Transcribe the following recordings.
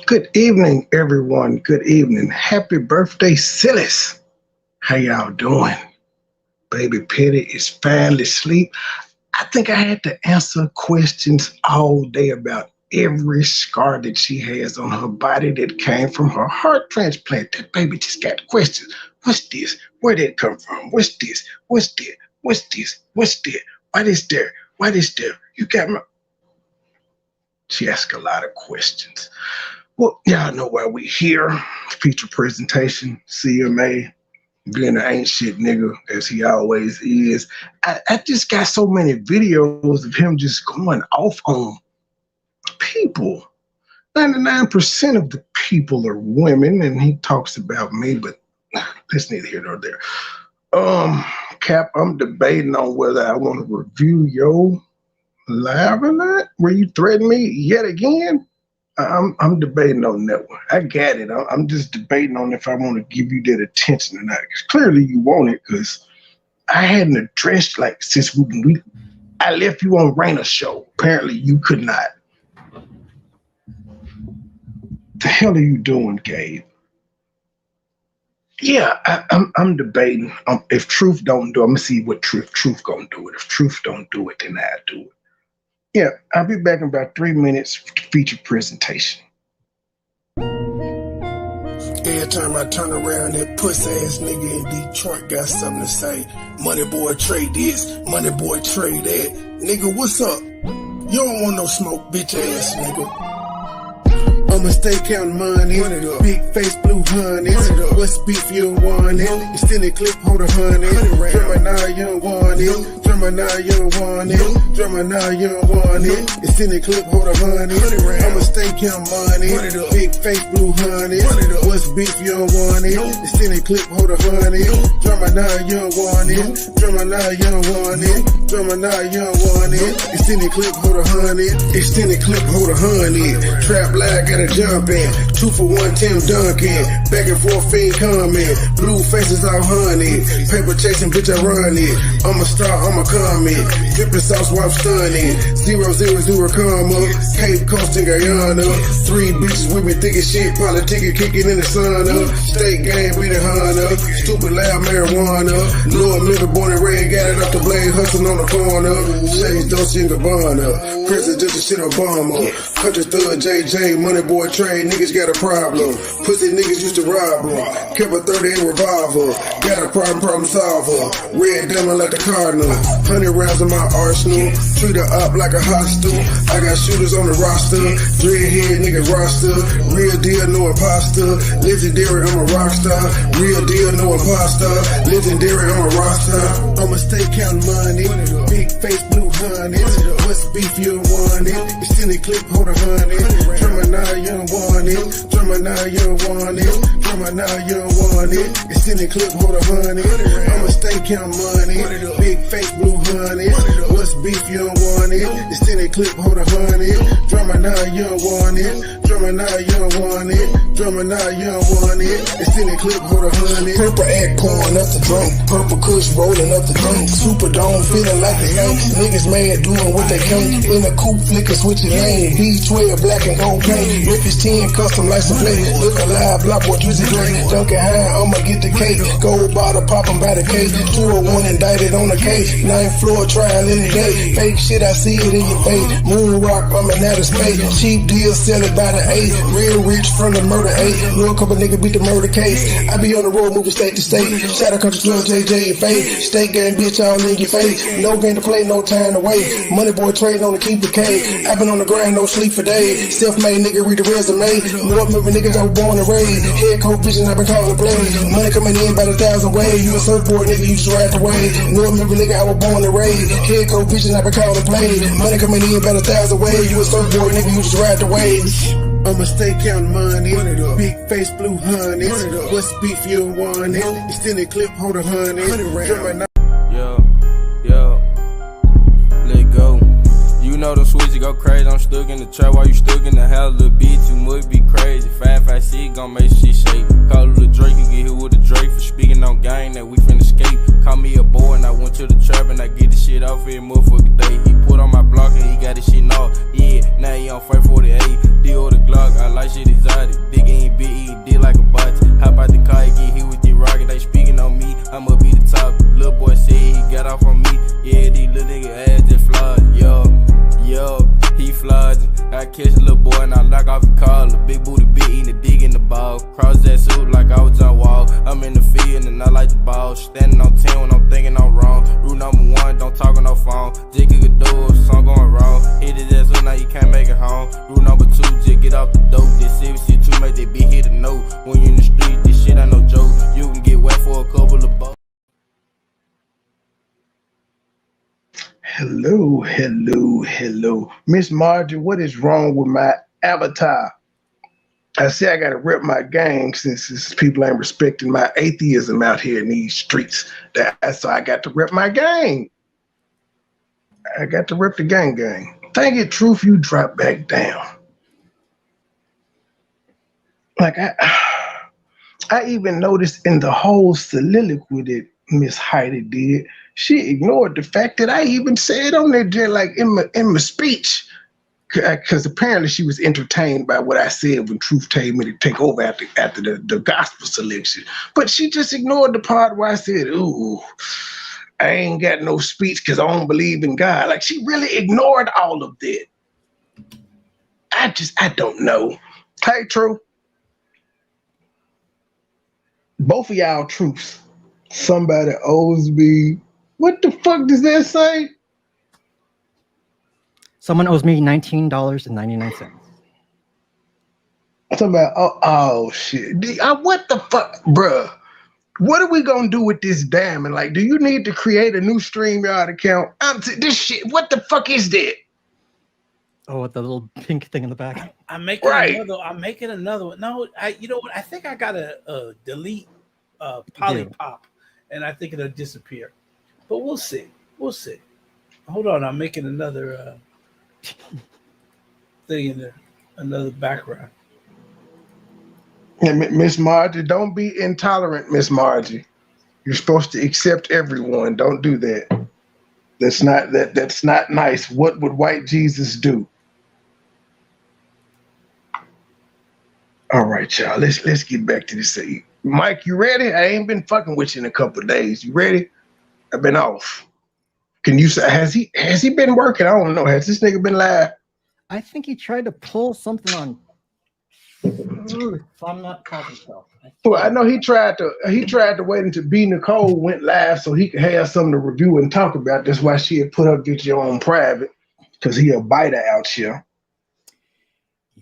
Good evening, everyone. Good evening. Happy birthday, Phyllis. How y'all doing? Baby Petty is finally asleep. I think I had to answer questions all day about every scar that she has on her body that came from her heart transplant. That baby just got questions. What's this? Where did it come from? What's this? What's that? What's this? What's that? Why this there? Why this there? You got my... She asked a lot of questions. Well, y'all know why we here. Feature presentation, Cmhate, being an ain't shit nigga, as he always is. I just got so many videos of him just going off on people. 99% of the people are women, and he talks about me, but that's neither here nor there. Cap, I'm debating on whether I want to review your live or not. Where you threaten me yet again? I'm debating on that one. I got it. I'm just debating on if I want to give you that attention or not. Because clearly you want it, because I hadn't addressed, like, since I left you on Raina's show. Apparently you could not. The hell are you doing, Gabe? Yeah, I'm debating. If Truth don't do it, I'm going to see what Truth gonna do it. If Truth don't do it, then I'll do it. Yeah, I'll be back in about 3 minutes for the feature presentation. Every time I turn around, that pussy ass nigga in Detroit got something to say. MoneyBoy trade this, MoneyBoy trade that. Nigga, what's up? You don't want no smoke, bitch ass nigga. I'ma stay counting money, big face, blue honey. What's beef, you don't want it? Extended clip, hold a honey. Drummer now, you don't want it. Drummer now, you don't want it. Drummer now, you don't want it. Extended clip, hold a honey. I'ma stay counting money, big face, blue honey. What's beef, you don't want it? Extended clip, hold a honey. Drummer now, you don't want it. Drummer now, you don't want it. Drummer now, you don't want it. Extended clip, hold a honey. Extended clip, hold a honey. Trap lag, got a jump in, 2 for 1, Tim Duncan. Back and forth, fiend comment. Blue faces out honey. Paper chasing, bitch, I run it. I'm a star, I'm a comment. Drippin' sauce while I'm stunning. 000 comma. Cape Coast in Guyana. 3 bitches with me thick as shit. Politicking, kicking in the sun up. State game, be the hunter. Stupid loud marijuana. Lord Miller, born and raised, got it up the blade, hustling on the corner. Shades, Dolce & Gabbana. President shit Obama. Country thug, JJ, MoneyBoy trade, niggas got a problem. Pussy niggas used to rob them. Kept a 30 in revolver. Got a problem solver. Red diamond like the Cardinal. 100 rounds in my arsenal. Treat her up like a hostel. I got shooters on the roster. Dreadhead niggas roster. Real deal, no imposter. Legendary, I'm a rockstar. Real deal, no imposter. Legendary, I'm a roster. I'ma stay counting money. Big face, blue honey. What's beef, you don't want it? Extended clip, hold a honey. Drummer now, you don't want it. Drummer now, you don't want it. Drummer now, you don't want it. Extended clip, hold a honey. I'ma stay counting money. Big face, blue honey. What's beef, you don't want it? Extended clip, hold a honey. Drummer now, you don't want it. Drummer now, you don't want it. Drummer now, you don't want it. Extended clip, hold a honey. Purple act pouring up the drink. Purple kush rolling up the drink. Super dome feeling like a yank. Niggas mad doing what they can't. In a coupe flicker switching lane. B12 black and gold paint. Rip his 10 custom license plate. Look alive, block what you see great. Dunkin' high, I'ma get the cake. Gold bottle poppin' by the cake. 201 indicted on the case. 9th floor trial in the day. Fake shit, I see it in your face. Moon rock, I'm in outer space. Cheap deal, sell it by the 8. Real rich from the murder 8. Know a couple niggas beat the murder case. I be on the road moving state to state. Shout out country club, JJ and Faye. State game, bitch, all in your face. No game to play, no time to wait. MoneyBoy trading on to keep the K. I been on the grind, no sleep for days. Self-made nigga, read the resume. North Member niggas, I was born and raised. Head coach vision, I been calling plays. Money coming in by the 1,000 ways. You a surfboard nigga, you just ride the wave. North Member nigga, I was born and raised. Head coach vision, I been calling plays. Money coming in by the 1,000 ways. You a surfboard nigga, you just ride the wave. I'ma stay counting money. Big face, blue honey. What's beef, you don't want it? Extended clip, hold a honey. Yo, let go. You know the switch, go crazy. I'm stuck in the trap while you stuck in the house. Little bitch, you must be crazy. 556 gon' make shit shake. Call it a Drake, you get hit with a Drake for speaking on game that we finna escape. Call me a boy and I went to the trap and I get the shit off every motherfucking day. He put on my block and he got his shit off. Yeah, now he on 548. Deal with the Glock, I like shit exotic. I'm in the field and I like the ball. Standing on 10 when I'm thinking I'm wrong. Rule number 1, don't talk on no phone. Jiggy could do it, something going wrong. Hit it as now you can't make it home. Rule number 2, just get off the dope. This serious shit too make that bitch hit a note. When you in the street, this shit ain't no joke. You can get wet for a couple of bucks. Hello, hello, hello. Miss Margie, what is wrong with my avatar? I say I gotta rep my gang since people ain't respecting my atheism out here in these streets. So I got to rep my gang. I got to rep the gang. Thank it, Truth, you drop back down. Like I even noticed in the whole soliloquy that Miss Heidi did, she ignored the fact that I even said on there, like in my speech, because apparently she was entertained by what I said when Truth told me to take over after the gospel selection. But she just ignored the part where I said, ooh, I ain't got no speech because I don't believe in God. Like, she really ignored all of that. I don't know. Hey, True. Both of y'all truths. Somebody owes me. What the fuck does that say? Someone owes me $19.99. Somebody, oh shit. What the fuck, bruh? What are we gonna do with this diamond? Like, do you need to create a new StreamYard account? This shit, what the fuck is that? Oh, with the little pink thing in the back. I'm making Right. another one. No, you know what? I think I gotta delete Polypop, and I think it'll disappear. But we'll see. Hold on, I'm making another thing in there, another background. And Miss Margie, don't be intolerant, Miss Margie. You're supposed to accept everyone. Don't do that. That's not nice. What would white Jesus do? All right, y'all. Let's get back to this. Mike, you ready? I ain't been fucking with you in a couple of days. You ready? I've been off. Can you say has he been working? I don't know. Has this nigga been live? I think he tried to pull something on. If I'm not positive. Well, I know he tried to wait until B Nicole went live so he could have something to review and talk about. That's why she had put her video on private, because he a biter out here.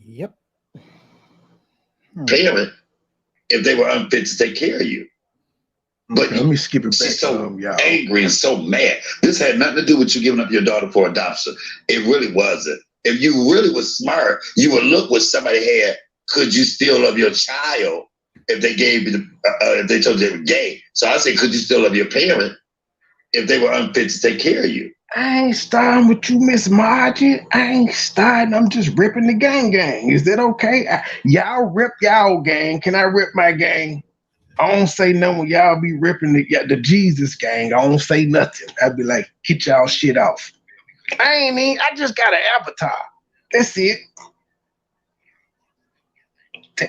Yep. Parent, if they were unfit to take care of you. But let me skip it back. She's so angry and so mad. This had nothing to do with you giving up your daughter for adoption. It really wasn't. If you really was smart, you would look what somebody had. Could you still love your child if they gave you if they told you they were gay? So I say, could you still love your parent if they were unfit to take care of you? I ain't starting with you, Miss Margie. I ain't starting. I'm just ripping the gang. Is that okay? Y'all rip y'all gang. Can I rip my gang? I don't say nothing when y'all be ripping the Jesus gang. I don't say nothing. I'd be like, get y'all shit off. I just got an avatar. That's it.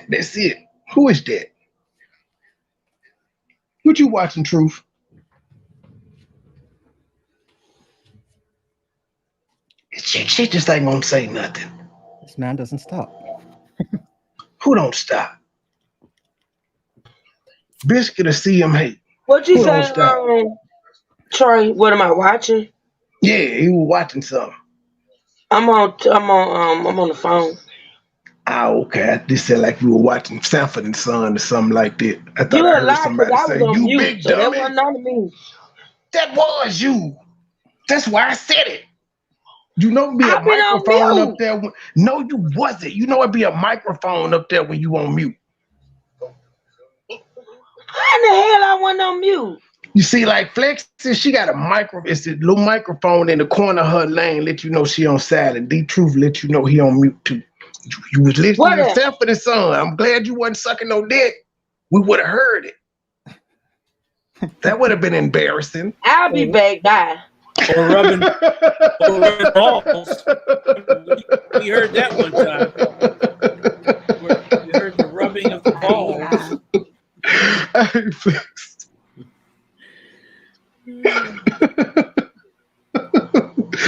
That's it. Who is that? What you watching, Truth? She just ain't gonna say nothing. This man doesn't stop. Who don't stop? Biscuit or Cmhate? What you say, Troy? What am I watching? Yeah, he was watching something. I'm on the phone. Oh, okay. I just said like you were watching Sanford and Son or something like that. I thought You I a heard lie, somebody because I say, was on "You mute, big so that dummy." wasn't on me. That was you. That's why I said it. You know, be a I've been on microphone mute. up there. No, you wasn't. You know, it'd be a microphone up there when you on mute. How in the hell I wasn't on mute? You see, like Flex, she got a it's a little microphone in the corner of her lane, let you know she on silent. D-Truth let you know he on mute too. You was listening to Sanford and Son. I'm glad you wasn't sucking no dick. We would have heard it. That would have been embarrassing. I'll be back, bye. Or rubbing balls. We heard that one time. We heard the rubbing of the balls.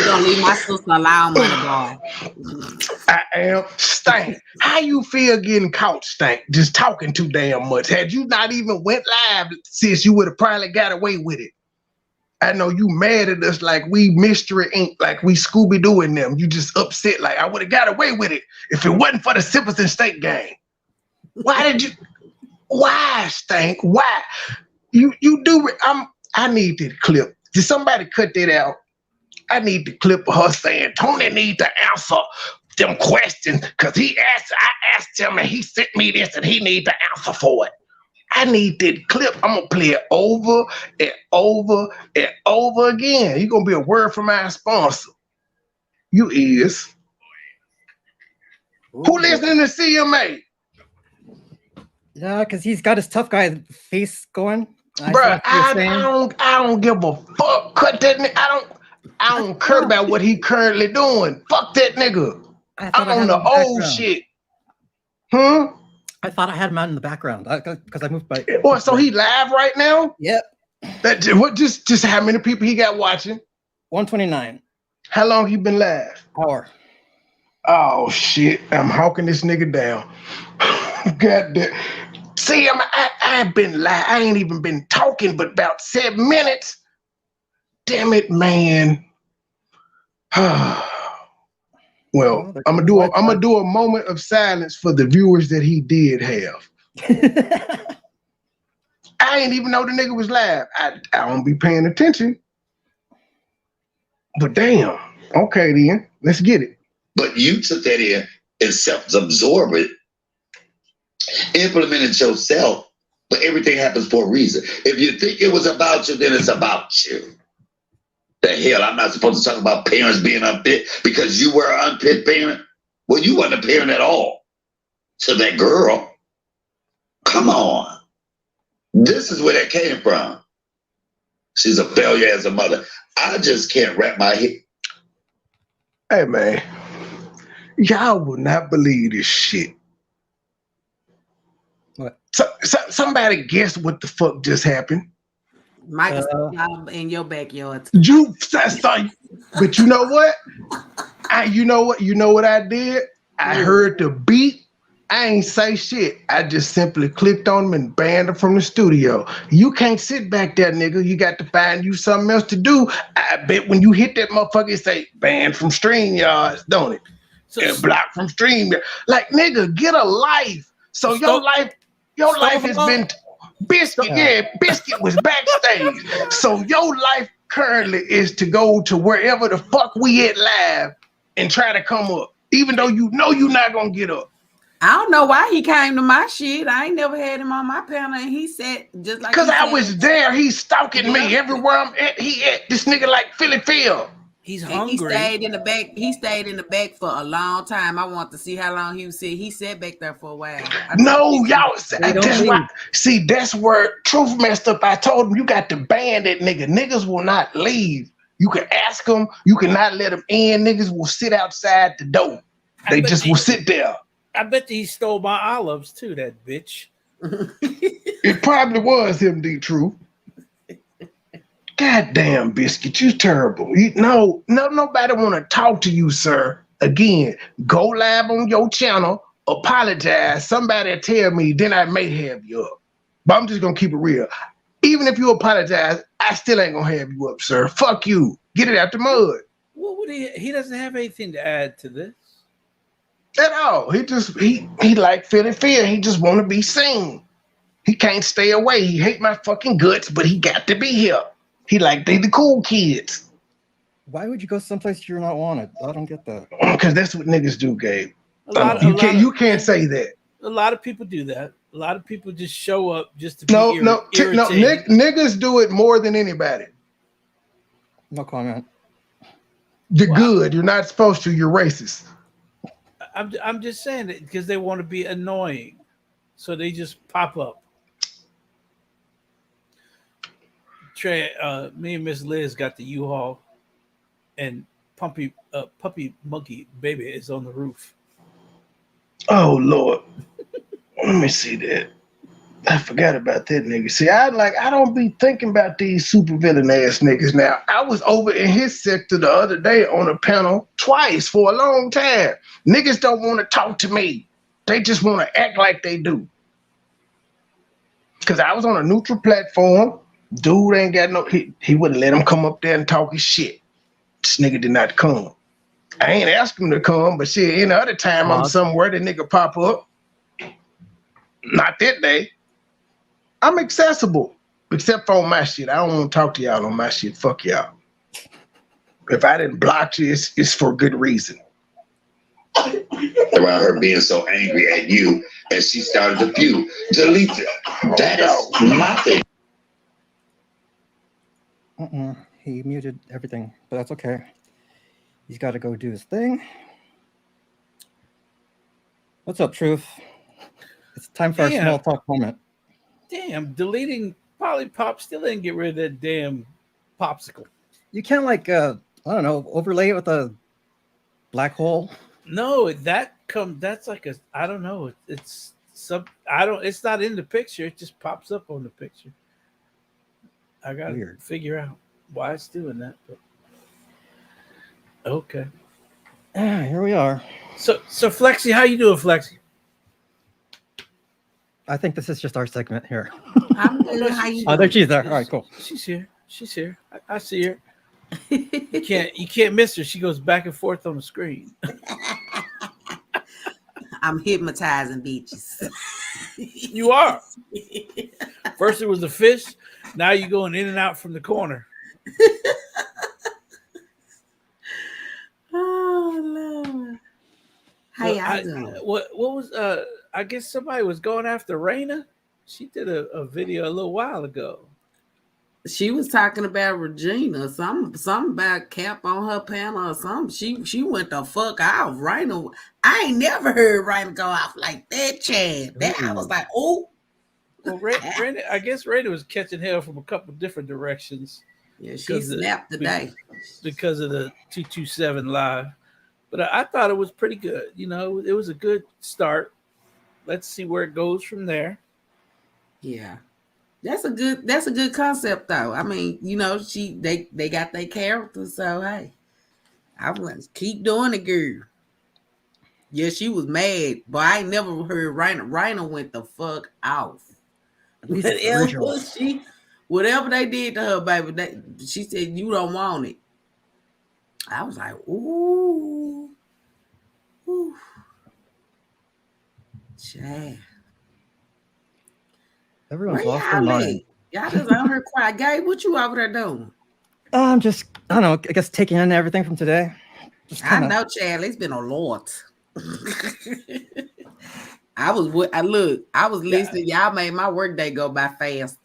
gonna leave my sister alone, MoneyBoy. I am Stank. How you feel getting caught, Stank? Just talking too damn much. Had you not even went live, sis, you would have probably got away with it. I know you mad at us like we Mystery Inc., like we Scooby-Doo in them. You just upset like I would have got away with it if it wasn't for the Sippers and Steak game. Why, Stank? Why? You do it. I need that clip. Did somebody cut that out? I need the clip of her saying Tony needs to answer them questions because I asked him and he sent me this and he needs to answer for it. I need that clip. I'm gonna play it over and over and over again. You're gonna be a word from my sponsor. You is. Ooh. Who listening to CMA? Yeah, because he's got his tough guy face going. Bruh, I don't give a fuck. Cut that nigga. I don't care about what he currently doing. Fuck that nigga. I'm on the old shit. I thought I had him out in the background because I moved by. Oh, so he live right now? Yep. Just how many people he got watching? 129. How long he been live? Hour. Oh shit! I'm hawking this nigga down. God damn. See, I've been live. I ain't even been talking but about 7 minutes. Damn it, man. Well, I'm gonna do a moment of silence for the viewers that he did have. I ain't even know the nigga was live. I don't be paying attention. But damn. Okay then. Let's get it. But you took that in and self-absorbed it, implemented yourself, but everything happens for a reason. If you think it was about you, then it's about you. The hell, I'm not supposed to talk about parents being unfit because you were an unfit parent? Well, you wasn't a parent at all to that girl. Come on. This is where that came from. She's a failure as a mother. I just can't wrap my head. Hey, man. Y'all will not believe this shit. What? Somebody guess what the fuck just happened? Michael in your backyard. But you know what? You know what I did? I heard the beat. I ain't say shit. I just simply clicked on him and banned him from the studio. You can't sit back there, nigga. You got to find you something else to do. I bet when you hit that motherfucker, it say banned from StreamYards, don't it? So, blocked from StreamYards. Like, nigga, get a life. So your life has been Biscuit was backstage. So your life currently is to go to wherever the fuck we at live and try to come up, even though you know you're not gonna get up. I don't know why he came to my shit. I ain't never had him on my panel, and he said just like because I was there. He's stalking me everywhere I'm at. He at this nigga like Philly Phil. He's hungry. He stayed in the back. He stayed in the back for a long time. I want to see how long he was sitting. He sat back there for a while. No, y'all. That's why. See, that's where Truth messed up. I told him you got to ban that nigga. Niggas will not leave. You can ask them. You cannot let them in. Niggas will sit outside the door. They just will sit there. I bet he stole my olives too. That bitch. It probably was him, D. Truth. Goddamn, Biscuit, you terrible. Nobody want to talk to you, sir. Again, go live on your channel, apologize. Somebody tell me, then I may have you up. But I'm just gonna keep it real. Even if you apologize, I still ain't gonna have you up, sir. Fuck you. Get it out the mud. What would he doesn't have anything to add to this. At all. He like Philly Phil. He just want to be seen. He can't stay away. He hate my fucking guts, but he got to be here. He like they the cool kids. Why would you go someplace you're not wanted? I don't get that. Because that's what niggas do, Gabe. You can't say that. A lot of people do that. A lot of people just show up just to be irritating. Niggas do it more than anybody. No comment. You're good. You're not supposed to. You're racist. I'm just saying it because they want to be annoying, so they just pop up. Trey, me and Miss Liz got the U-Haul, and puppy monkey baby is on the roof. Oh Lord, let me see that. I forgot about that nigga. See, I don't be thinking about these supervillain ass niggas now. I was over in his sector the other day on a panel twice for a long time. Niggas don't want to talk to me. They just want to act like they do. Because I was on a neutral platform. Dude ain't got no, he wouldn't let him come up there and talk his shit. This nigga did not come. I ain't asked him to come, but shit, any other time I'm somewhere, the nigga pop up. Not that day. I'm accessible, except for on my shit. I don't want to talk to y'all on my shit. Fuck y'all. If I didn't block you, it's for good reason. About her being so angry at you, and she started to feud. Delete it. That is my thing. He muted everything, but that's okay. He's got to go do his thing. What's up, Truth? It's time for our small talk moment. Damn, deleting Polypop still didn't get rid of that damn popsicle. You can't I don't know, overlay it with a black hole. No, that's like I don't know. It's not in the picture. It just pops up on the picture. I gotta figure out why it's doing that. But okay. Here we are. So Flexi, how you doing, Flexi? I think this is just our segment here. I'm good. How you doing? Oh, there she's there. All right, cool. She's here. I see her. You can't miss her. She goes back and forth on the screen. I'm hypnotizing bitches. You are. First it was the fish. Now you're going in and out from the corner. Oh Lord. How y'all doing? What was I guess somebody was going after Raina. She did a video a little while ago. She was talking about Regina, something about Cap on her panel or something. She went the fuck off. Raina, I ain't never heard Raina go off like that, Chad. I was like, oh. Well, Raina, I guess Raina was catching hell from a couple different directions. Yeah, she snapped today because of the 227 live. But I thought it was pretty good. You know, it was a good start. Let's see where it goes from there. Yeah. That's a good concept though. I mean, you know, they got their characters, so hey. I was keep doing it, girl. Yeah, she was mad, but I ain't never heard Raina went the fuck off. Whatever they did to her, baby, she said you don't want it. I was like, ooh. Chad. Everyone's lost their mind. Y'all just on her quiet. Gabe, what you over there doing? I'm just, I don't know, I guess taking in everything from today. I know, Chad. It's been a lot. I was listening. Y'all made my work day go by fast.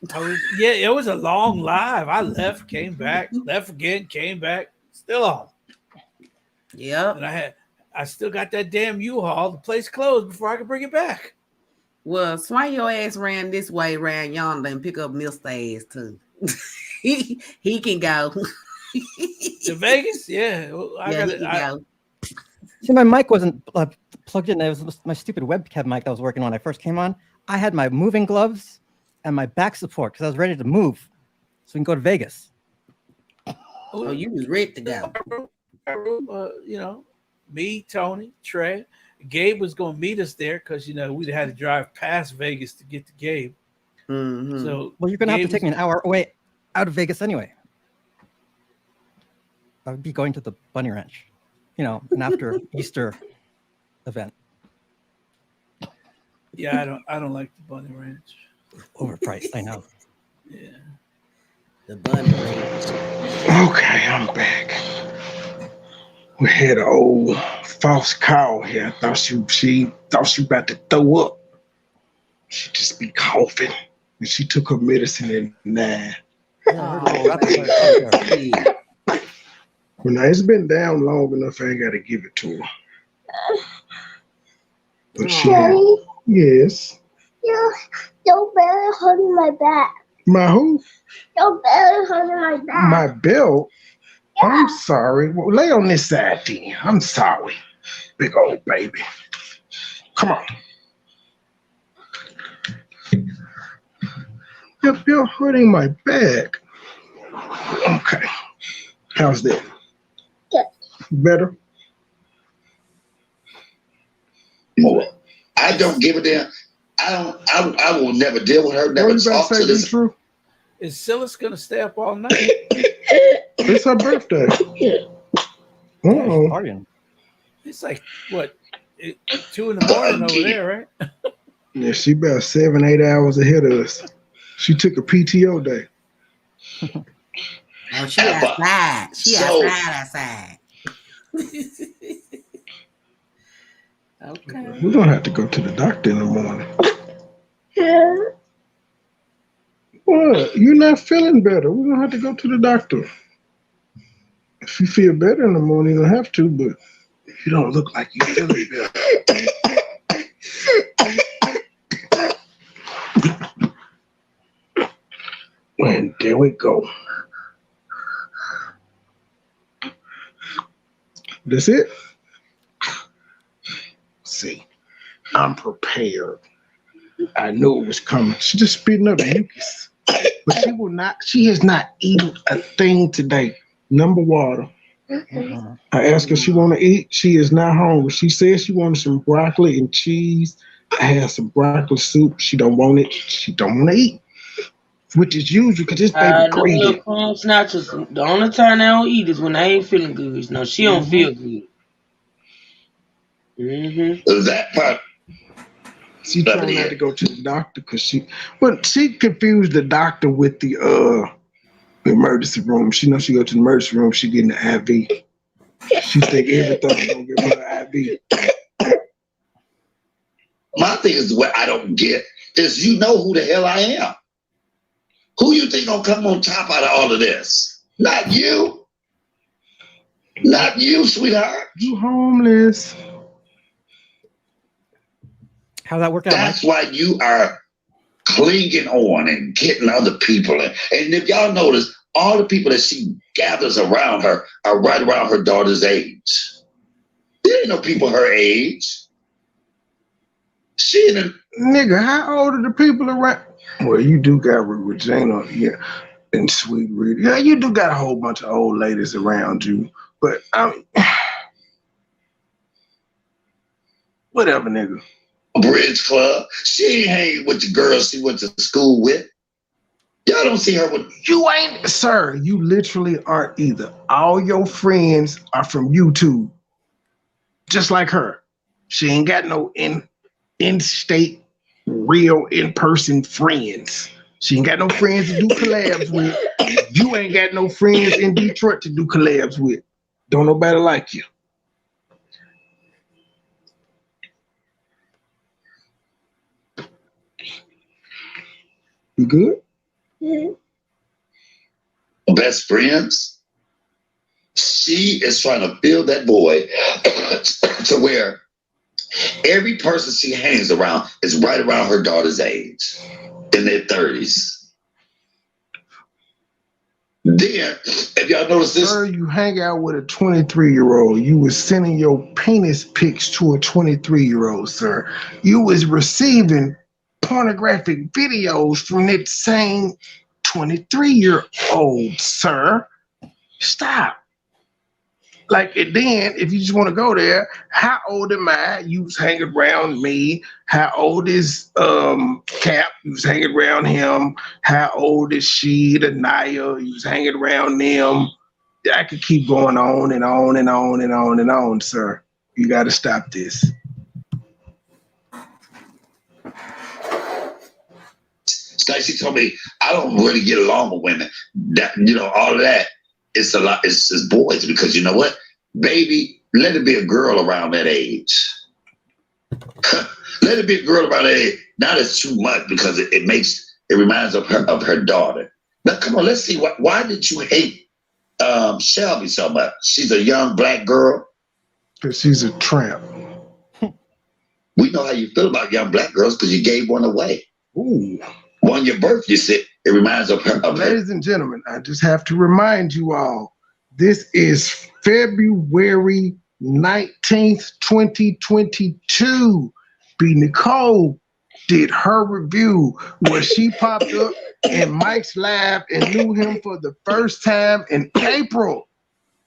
It was a long live. I left, came back, left again, came back, still on. Yeah. And I still got that damn U-Haul. The place closed before I could bring it back. Well, swing your ass around this way, around yonder, and pick up Mr. ass too. he can go. To Vegas? Yeah. He can go. See, my mic wasn't plugged in. It was my stupid webcam mic that I was working on when I first came on. I had my moving gloves and my back support because I was ready to move so we can go to Vegas. Oh, you was ready to go. You know, me, Tony, Trey, Gabe was going to meet us there because, you know, we'd had to drive past Vegas to get to Gabe. Mm-hmm. So, well, you're going to have to take me an hour away out of Vegas anyway. I would be going to the Bunny Ranch, you know, an after Easter event. Yeah, I don't like the Bunny Ranch. Overpriced, I know. Yeah. The Bunny Ranch. Okay, I'm back. We had an old false call here. I thought she about to throw up. She just be coughing. And she took her medicine at 9. Oh, well, now it's been down long enough. I ain't got to give it to her. But she had, yes. Your belly hurting my back. My who? Your belly hurting my back. My belt? Yeah. I'm sorry. Well, lay on this side, then. I'm sorry. Big old baby. Come on. Yep, you're hurting my back. Okay. How's that? Good. Better? More. I don't give a damn. I will never deal with her, never What you about talk to to say, this. True? Is Phyllis gonna stay up all night? It's her birthday. Uh-oh. Partying. It's like what, 2 in the morning over there, right? Yeah, she about 7-8 hours ahead of us. She took a PTO day. Oh, she outside. She outside. Okay. We're gonna have to go to the doctor in the morning. What? You're not feeling better. We're gonna have to go to the doctor. If you feel better in the morning, you don't have to, but you don't look like you're feeling better. And there we go. That's it? See, I'm prepared. I knew it was coming. She's just spitting up mucus. But she has not eaten a thing today. Number water. I asked her if she want to eat. She is not hungry. She said she wanted some broccoli and cheese. I had some broccoli soup. She don't want it. She don't want to eat. Which is usual because this baby greedy. Little crumb snatchers. The only time I don't eat is when I ain't feeling good. No, she don't feel good. That part. She trying not to go to the doctor because she confused the doctor with the emergency room. She knows she go to the emergency room, she getting the IV. She think everything's gonna give her an IV. My thing is what I don't get is you know who the hell I am. Who you think gonna come on top out of all of this? Not you. Not you, sweetheart. You homeless. How'd that work out? That's why you are clinging on and getting other people. And if y'all notice, all the people that she gathers around her are right around her daughter's age. There ain't no people her age. She ain't Nigga, how old are the people around? Well, you do got Regina, yeah, and Sweet Rita. Yeah, you do got a whole bunch of old ladies around you. But I mean, whatever, nigga. Bridge Club. She ain't hanging with the girls she went to school with. Y'all don't see her with. You ain't, sir. You literally aren't either. All your friends are from YouTube, just like her. She ain't got no in-state, real in-person friends. She ain't got no friends to do collabs with. You ain't got no friends in Detroit to do collabs with. Don't nobody like you. You good? Best friends. She is trying to build that boy to where every person she hangs around is right around her daughter's age, in their 30s. Then, if y'all notice this, sir, you hang out with a 23-year-old. You was sending your penis pics to a 23-year-old, sir. You was receiving pornographic videos from that same 23-year-old, sir. Stop. Like, and then, if you just want to go there, how old am I? You was hanging around me. How old is Cap? You was hanging around him. How old is she, the Naya? You was hanging around them. I could keep going on and on and on and on and on, sir. You got to stop this. like she told me, I don't really get along with women. That, you know, all of that, it's a lot. It's boys, because you know what, baby, let it be a girl around that age. Let it be a girl around that age. Not as too much, because it reminds of her daughter. Now, come on, let's see. Why did you hate Shelby so much? She's a young black girl. Because she's a tramp. We know how you feel about young black girls because you gave one away. Ooh. On your birth, you said it reminds of her. Ladies and gentlemen, I just have to remind you all, this is February 19th, 2022. B. Nicole did her review where she popped up in Mike's lab and knew him for the first time in April.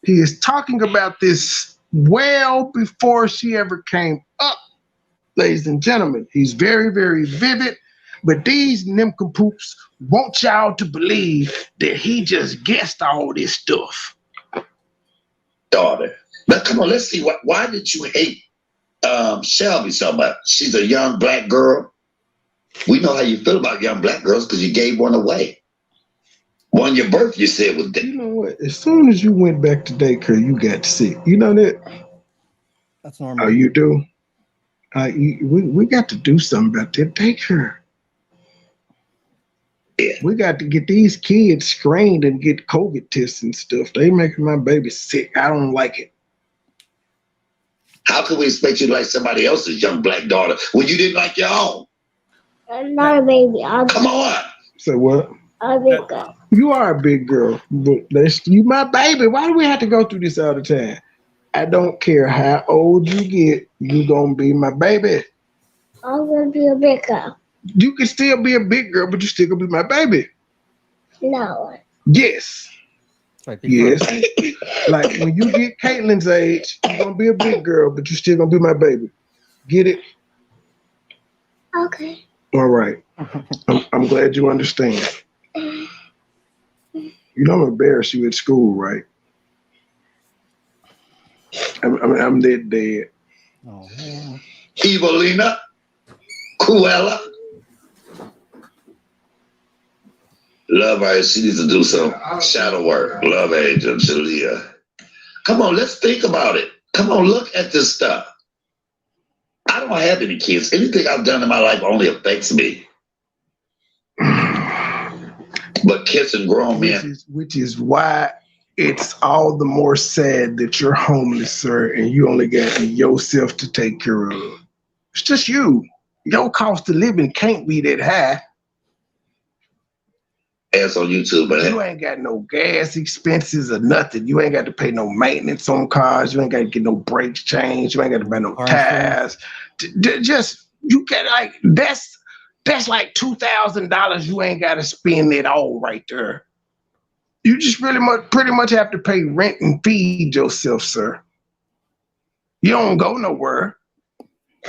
He is talking about this well before she ever came up, ladies and gentlemen. He's very, very vivid, but these nincompoops want y'all to believe that he just guessed all this stuff. Daughter. Now, come on, let's see. Why did you hate Shelby so much? She's a young black girl. We know how you feel about young black girls because you gave one away. On your birth, you said was dead. You know what? As soon as you went back to daycare, you got sick. You know that? That's normal. Oh, you do? We got to do something about that daycare. Yeah. We got to get these kids screened and get COVID tests and stuff. They making my baby sick. I don't like it. How can we expect you to like somebody else's young black daughter when you didn't like your own? I'm not a baby. Come on. Say what? I'm a big girl. You are a big girl, but you my baby. Why do we have to go through this all the time? I don't care how old you get, you gonna be my baby. I'm gonna be a big girl. You can still be a big girl, but you still gonna be my baby. No. Yes. Right, yes. Like when you get Caitlin's age, you're gonna be a big girl, but you still gonna be my baby. Get it? Okay. All right. I'm glad you understand. You know I'm embarrassed you at school, right? I'm dead. Oh, man. Evelina, Cruella. Love her. She needs to do some shadow work. Love Angel, Jalea. Come on, let's think about it. Come on, look at this stuff. I don't have any kids. Anything I've done in my life only affects me. But kissing grown men. Which is why it's all the more sad that you're homeless, sir, and you only got yourself to take care of. It's just you. Your cost of living can't be that high. Ads on YouTube, but you ain't got no gas expenses or nothing. You ain't got to pay no maintenance on cars. You ain't got to get no brakes changed. You ain't got to buy no tires. Just you get like that's like $2,000. You ain't got to spend it all right there. You just pretty much have to pay rent and feed yourself, sir. You don't go nowhere.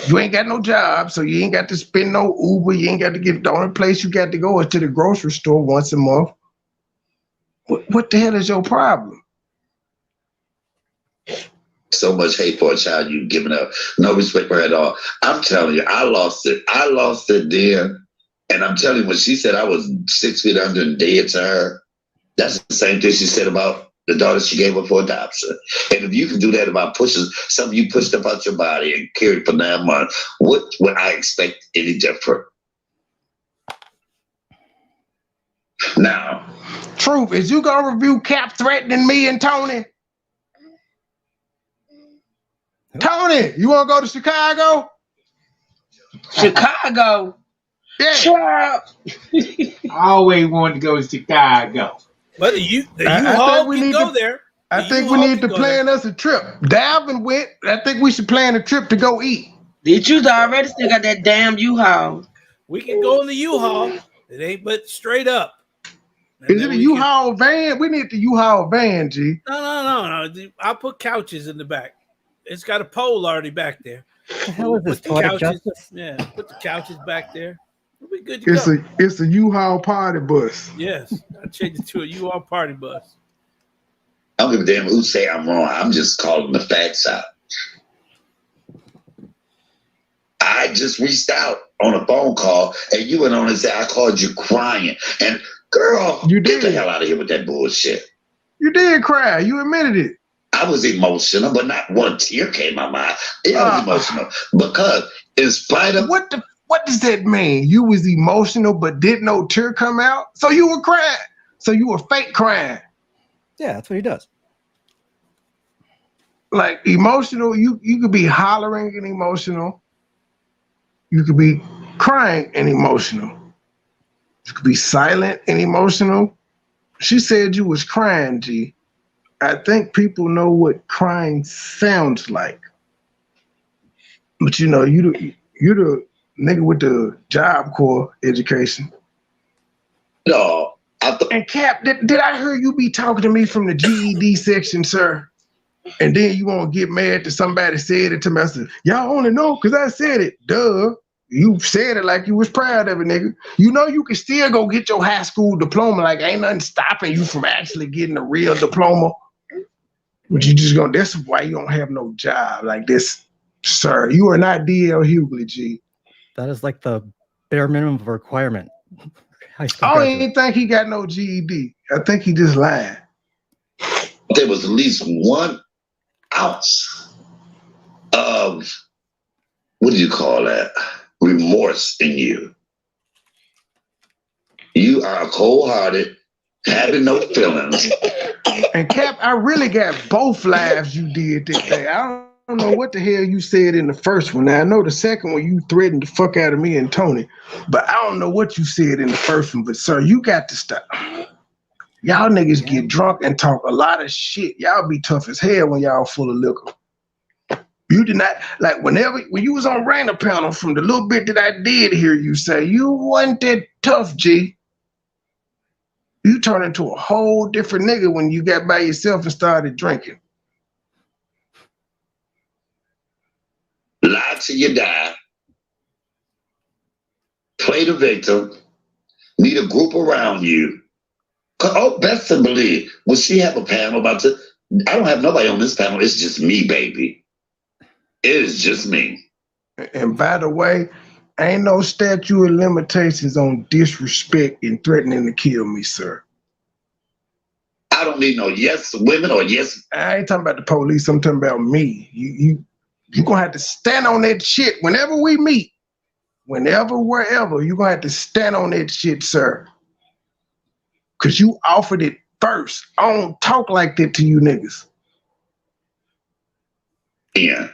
You ain't got no job, so you ain't got to spend no Uber. You ain't got to get the only place you got to go is to the grocery store once a month. What the hell is your problem? So much hate for a child you've given up. No respect for her at all. I'm telling you, I lost it. I lost it then. And I'm telling you, when she said I was 6 feet under and dead to her, that's the same thing she said about the daughter she gave up for adoption. And if you can do that about pushing something you pushed up out your body and carried for 9 months, what would I expect any different? Now, Truth, is you gonna review Cap threatening me and Tony? Tony, you wanna go to Chicago? Chicago? Yeah. Child. I always wanted to go to Chicago. But the U-Haul can go there. I think we need to plan us a trip. Dalvin went. I think we should plan a trip to go eat. Did you already still got that damn U-Haul? We can go in the U-Haul. It ain't but straight up. Is it a U-Haul van? We need the U-Haul van, G. No. I'll put couches in the back. It's got a pole already back there. What the hell is this? Poetic justice? Yeah, put the couches back there. We'll be good to go. It's a U-Haul party bus. Yes, I'll change it to a U-Haul party bus. I don't give a damn who say I'm wrong. I'm just calling the facts out. I just reached out on a phone call, and you went on and said I called you crying. And girl, you get the hell out of here with that bullshit. You did cry. You admitted it. I was emotional, but not one tear came out my eye. Yeah, I was emotional because in spite of what does that mean? You was emotional, but didn't no tear come out? So you were crying. So you were fake crying. Yeah, that's what he does. Like emotional, you could be hollering and emotional. You could be crying and emotional. You could be silent and emotional. She said you was crying, G. I think people know what crying sounds like. But you know, you the nigga with the Job Corps education. No. And Cap, did I hear you be talking to me from the GED section, sir? And then you won't get mad that somebody said it to me. I said, y'all only know because I said it. Duh. You said it like you was proud of it, nigga. You know you can still go get your high school diploma. Like, ain't nothing stopping you from actually getting a real diploma. But you just gonna, that's why you don't have no job like this, sir. You are not D.L. Hughley, G. That is like the bare minimum of a requirement. I don't even think he got no GED. I think he just lied. There was at least 1 ounce of, what do you call that? Remorse in you. You are cold-hearted, having no feelings. And Cap, I really got both lives you did that day. I don't know what the hell you said in the first one. Now, I know the second one you threatened the fuck out of me and Tony, but I don't know what you said in the first one. But sir, you got to stop. Y'all niggas get drunk and talk a lot of shit. Y'all be tough as hell when y'all full of liquor. You did not, like when you was on Rainer panel, from the little bit that I did hear you say, you wasn't that tough, G. You turned into a whole different nigga when you got by yourself and started drinking. Lie till you die. Play the victim. Need a group around you. Oh, best to believe. Will she have a panel about this? I don't have nobody on this panel. It's just me, baby. It is just me. And by the way, ain't no statute of limitations on disrespect and threatening to kill me, sir. I don't need no yes women or yes. I ain't talking about the police. I'm talking about me. You gonna have to stand on that shit whenever we meet. Whenever, wherever, you gonna have to stand on that shit, sir. Cause you offered it first. I don't talk like that to you niggas. Yeah.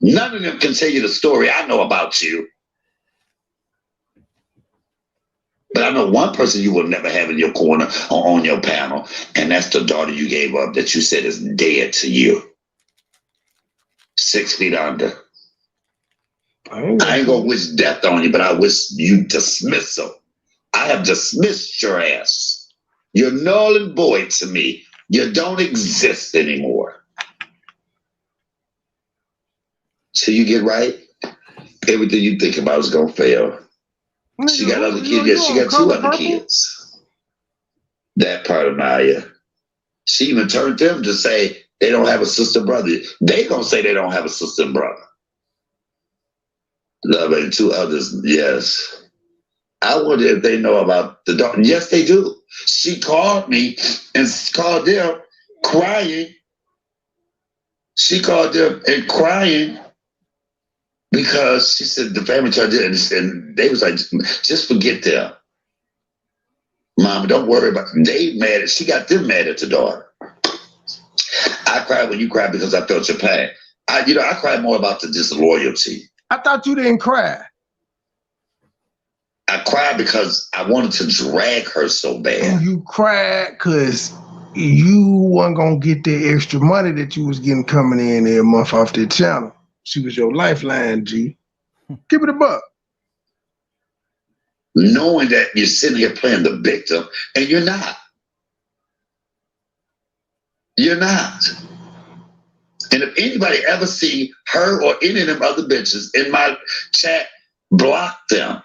None of them can tell you the story I know about you. But I know one person you will never have in your corner or on your panel, and that's the daughter you gave up that you said is dead to you. 6 feet under. I ain't gonna wish death on you, but I wish you dismissal. I have dismissed your ass. You're null and void to me. You don't exist anymore. So you get right, everything you think about is gonna fail. She got other kids. Yeah, she got 2 other kids. That part of Maya. She even turned them to say they don't have a sister brother. They gonna say they don't have a sister and brother. Love and 2 others, yes. I wonder if they know about the daughter. Yes, they do. She called me and called them crying. She called them and crying because she said the family tried to, and they was like, just forget them. Mama, don't worry about them. They mad. She got them mad at the daughter. I cried when you cried because I felt your pain. I cried more about the disloyalty. I thought you didn't cry. I cried because I wanted to drag her so bad. You cried because you wasn't gonna get the extra money that you was getting coming in every month off that channel. She was your lifeline, G. Give it a buck. Knowing that you're sitting here playing the victim, and you're not. You're not. And if anybody ever see her or any of them other bitches in my chat, block them.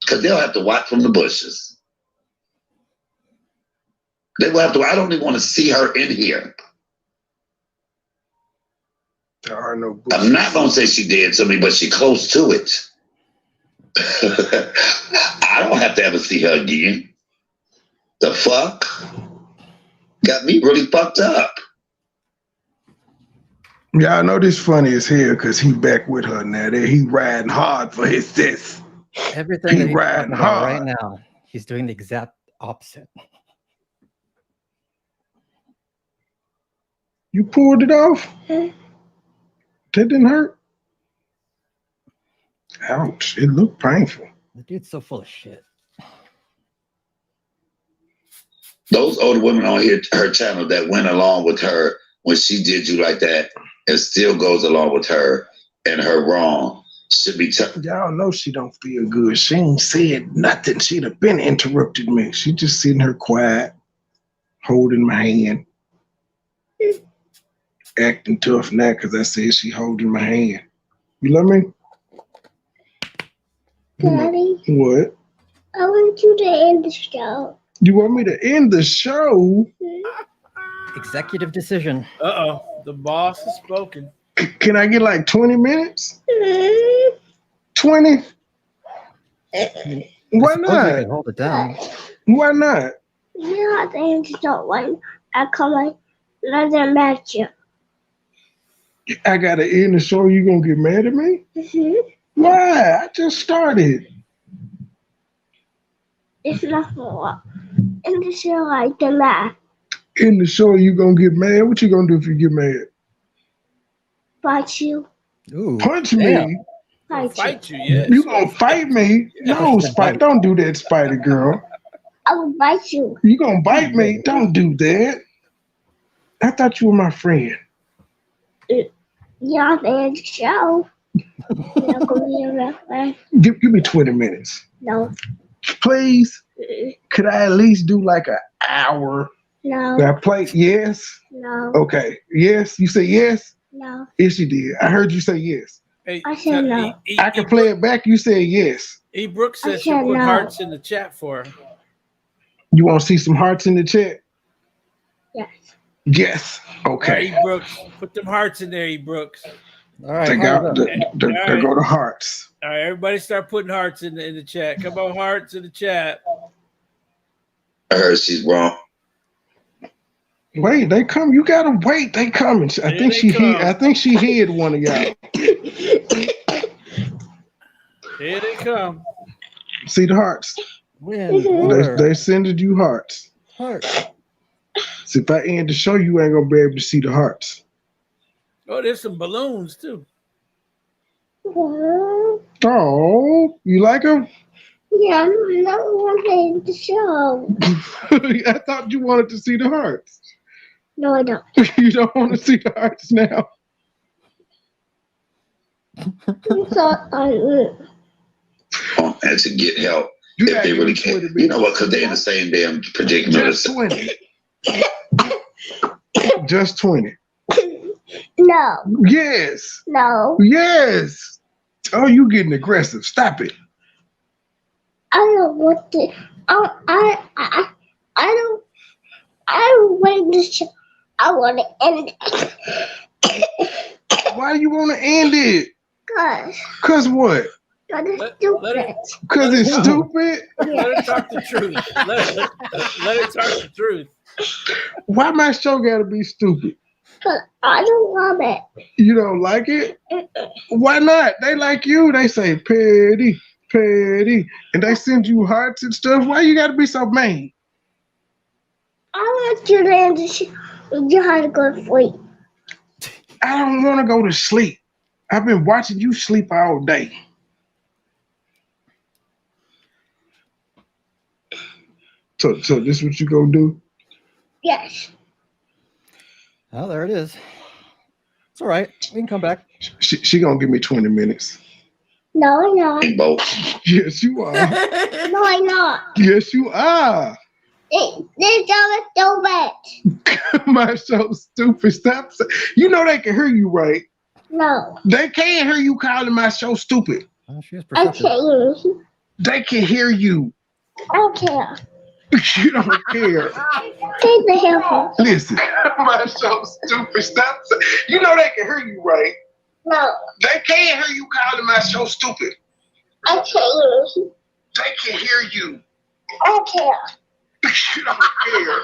Because they'll have to watch from the bushes. They will have to. I don't even want to see her in here. There are no bushes. I'm not going to say she did to me, but she close to it. I don't have to ever see her again. The fuck? Got me really fucked up. Yeah, I know this funny as hell because he back with her now. He riding hard for his sis. Everything that he's riding talking about hard right now, he's doing the exact opposite. You pulled it off? That didn't hurt? Ouch, it looked painful. The dude's so full of shit. Those older women on her channel that went along with her when she did you like that and still goes along with her and her wrong. Should be tough. Y'all know she don't feel good. She ain't said nothing. She'd have been interrupted me. She just sitting here quiet, holding my hand, acting tough now because I said she holding my hand. You love me? Daddy, What? I want you to end the show. You want me to end the show? Executive decision. The boss has spoken. Can I get like 20 minutes? 20? Why I suppose we not? could hold it down. Why not? You have to end the show when I come and let them match you. I gotta end the show. You gonna get mad at me? Why? I just started. It's not for what. End the show like the laugh. In the show, you gonna get mad? What you gonna do if you get mad? Fight you. Ooh, Punch damn. me? Fight you, yeah. You gonna fight me? No, Spike. Don't do that, Spider Girl. I will bite you. You gonna bite me? Don't do that. I thought you were my friend. You have to end the show. You're not gonna be a real friend. Give me 20 minutes. No. Please? Could I at least do like an hour? No. Could I play? Yes? No. Okay. Yes? You say yes? No. Yes, you did. I heard you say yes. Hey, I said no. I can play it back. You said yes. E. Brooks I said she said put no. hearts in the chat for her. You want to see some hearts in the chat? Yes. Yes. All right, Okay. E. Brooks, put them hearts in there, E. Brooks. All right. They hold go, up. they go to hearts. All right, everybody start putting hearts in the chat. Come on, hearts in the chat. I heard she's wrong. Wait, they come. You gotta wait. They coming. I think she hid. I think she hid one of y'all. Here they come. See the hearts. Win. They sending you hearts. Heart. So if I end the show, you ain't gonna be able to see the hearts. Oh, there's some balloons too. Oh, you like them? Yeah, I'm not want to end the show. I thought you wanted to see the hearts. No, I don't. You don't want to see the hearts now. So I will. And to get help You if gotta they give really me can. 20 You know minutes. what? Because they're in the same damn predicament. Just 20. Just 20. No. Yes. No. Yes. Oh, you getting aggressive. Stop it. I don't want to. I don't want the show. I want to end it. Why do you want to end it? Cause what? Cause it's Let stupid. it- Cause it's stupid? Let her talk the truth. Let her talk the truth. Why my show gotta be stupid? Cause I don't love it. You don't like it? Why not? They like you. They say petty, petty. And they send you hearts and stuff. Why you gotta be so mean? I want you to end the show. You have to go to sleep. I don't want to go to sleep. I've been watching you sleep all day. So this what you gonna do? Yes. Oh, there it is. It's all right. We can come back. She gonna give me 20 minutes. No, I'm not. In both. Yes, you are. No, I'm not. Yes, you are. This show is stupid. My show's stupid. Stop. You know they can hear you, right? No. They can't hear you calling my show stupid. Oh, she was I perceptive. can't hear you. They can hear you. I don't care. You don't care. Take the headphones. Listen, my show's stupid. Stop. You know they can hear you, right? No. They can't hear you calling my show stupid. I can't hear you. They can hear you. I don't care. You don't care.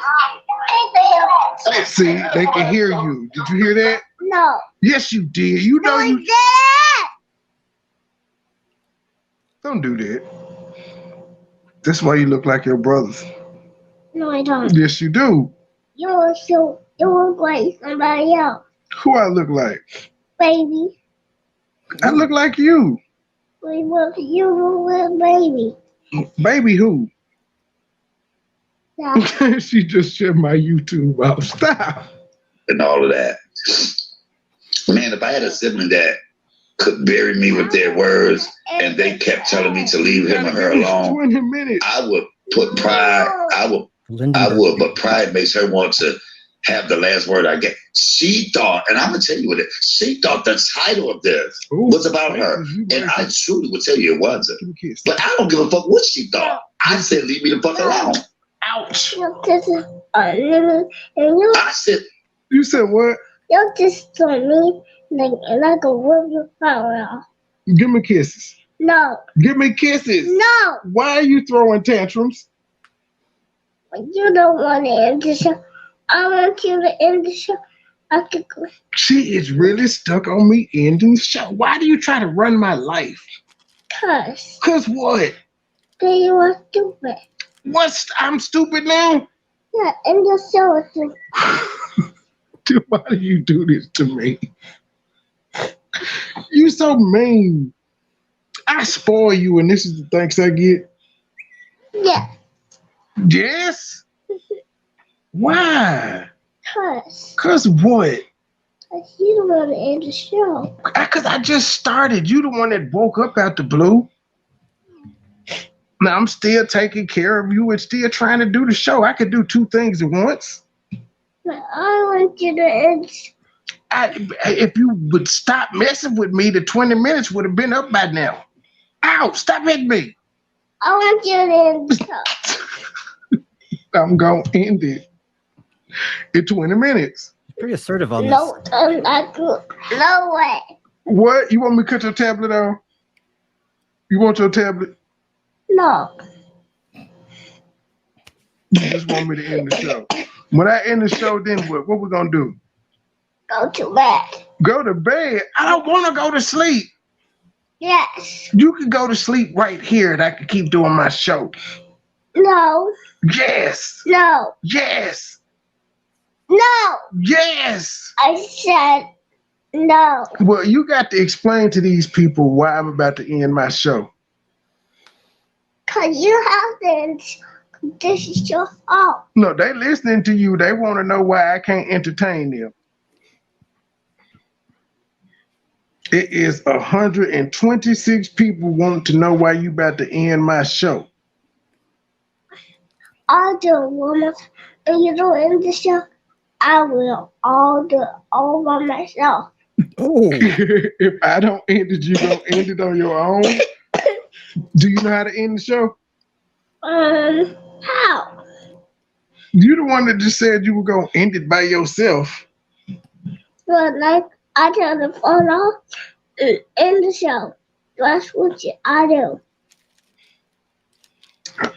Take the headphones. Listen, they can hear you. Did you hear that? No. Yes, you did. You know No, you. I Don't do that. That's why you look like your brothers. did. No, I don't. Yes, you do. You look like somebody else, Who I look like? baby. I look like you. You look baby. Baby who? Yeah. She just shared my YouTube out. Stop. And all of that. Man, if I had a sibling that could bury me with their words, and they kept telling me to leave him or her alone, 20 minutes. I would put pride. I would, but pride makes her want to have the last word. I get. She thought, and I'm gonna tell you what it. She thought the title of this was about her, and I truly would tell you it wasn't. But I don't give a fuck what she thought. I said, leave me the fuck alone. Ouch. I said. You said what? You just told me like a whip your power off. Give me kisses. No. Give me kisses. No. Why are you throwing tantrums? You don't want to end the show. I want you to end the show. I could go. She is really stuck on me ending the show. Why do you try to run my life? Cause what? Then you are stupid. I'm stupid now? Yeah, end the show. Why do you do this to me? You so mean. I spoil you, and this is the thanks I get. Yeah. Yes? Why? Cause what? Cause you don't want to end the show. Cause I just started. You the one that woke up out the blue. Now I'm still taking care of you and still trying to do the show. I could do two things at once. But I want you to end. If you would stop messing with me, the 20 minutes would have been up by now. Ow, stop hitting me. I want you to end the show. I'm going to end it in 20 minutes. You're pretty assertive on this. No, I'm not good. No way. What? You want me to cut your tablet off? You want your tablet? No. You just want me to end the show. When I end the show, then what? What we going to do? Go to bed. Go to bed? I don't want to go to sleep. Yes. You can go to sleep right here and I can keep doing my show. No. Yes. No. Yes. No. Yes. I said no. Well, you got to explain to these people why I'm about to end my show. Because you have to end. This is your fault. No, they listening to you. They want to know why I can't entertain them. It is 126 people want to know why you about to end my show. I'll do it one more time. If you don't end the show, I will all do it all by myself. Oh. If I don't end it, you gonna end it on your own? Do you know how to end the show? How? You the one that just said you were gonna end it by yourself. But like I turn the phone off and end the show. That's what I do.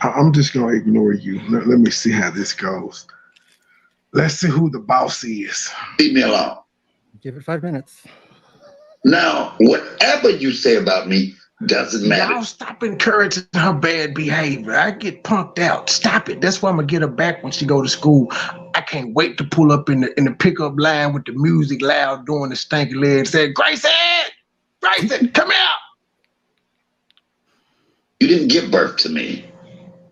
I'm just gonna ignore you. Let me see how this goes. Let's see who the boss is. Leave me alone. Give it 5 minutes. Now, whatever you say about me doesn't matter. Y'all stop encouraging her bad behavior. I get punked out. Stop it. That's why I'm gonna get her back when she go to school. I can't wait to pull up in the pickup line with the music loud, doing the stanky leg and say, Grayson, come out. You didn't give birth to me.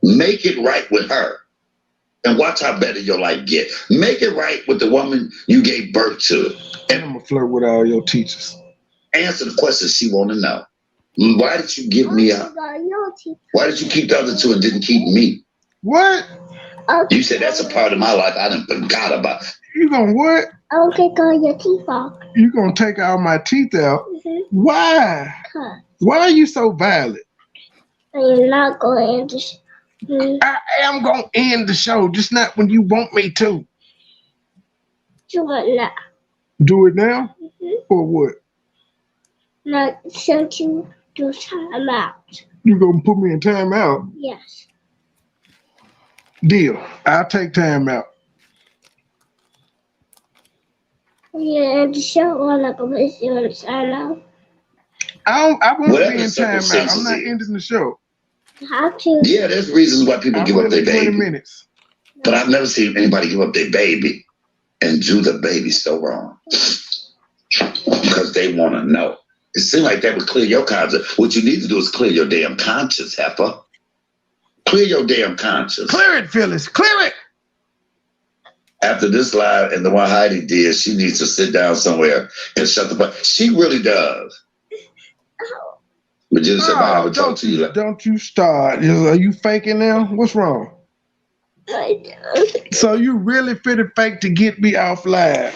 Make it right with her. And watch how better your life get. Make it right with the woman you gave birth to. And I'm gonna flirt with all your teachers. Answer the questions she want to know. Why did you give me up? Why did you keep the other two and didn't keep me? What? You said that's a part of my life I done forgot about. You gonna what? I'll take all your teeth off. You gonna take all my teeth out? Why? Why are you so violent? And you're not going to end the show. I am gonna end the show, just not when you want me to. Do it now. Do it now? Or what? Not since you do time out. You gonna put me in time out? Yes. Deal. I'll take time out. You end the show, I'm not going to put you in time out. I won't Whatever be in time out. circumstances I'm not is. ending the show. How to? Yeah, there's reasons why people give up their 20 baby. minutes. But I've never seen anybody give up their baby and do the baby so wrong. Because they want to know. It seems like that would clear your conscience. What you need to do is clear your damn conscience, heifer. Clear your damn conscience. Clear it, Phyllis. Clear it. After this live and the one Heidi did, she needs to sit down somewhere and shut the fuck. She really does. But just said, I would talk to you. Don't you start. Are you faking now? What's wrong? I don't. So you really finna fake to get me off live?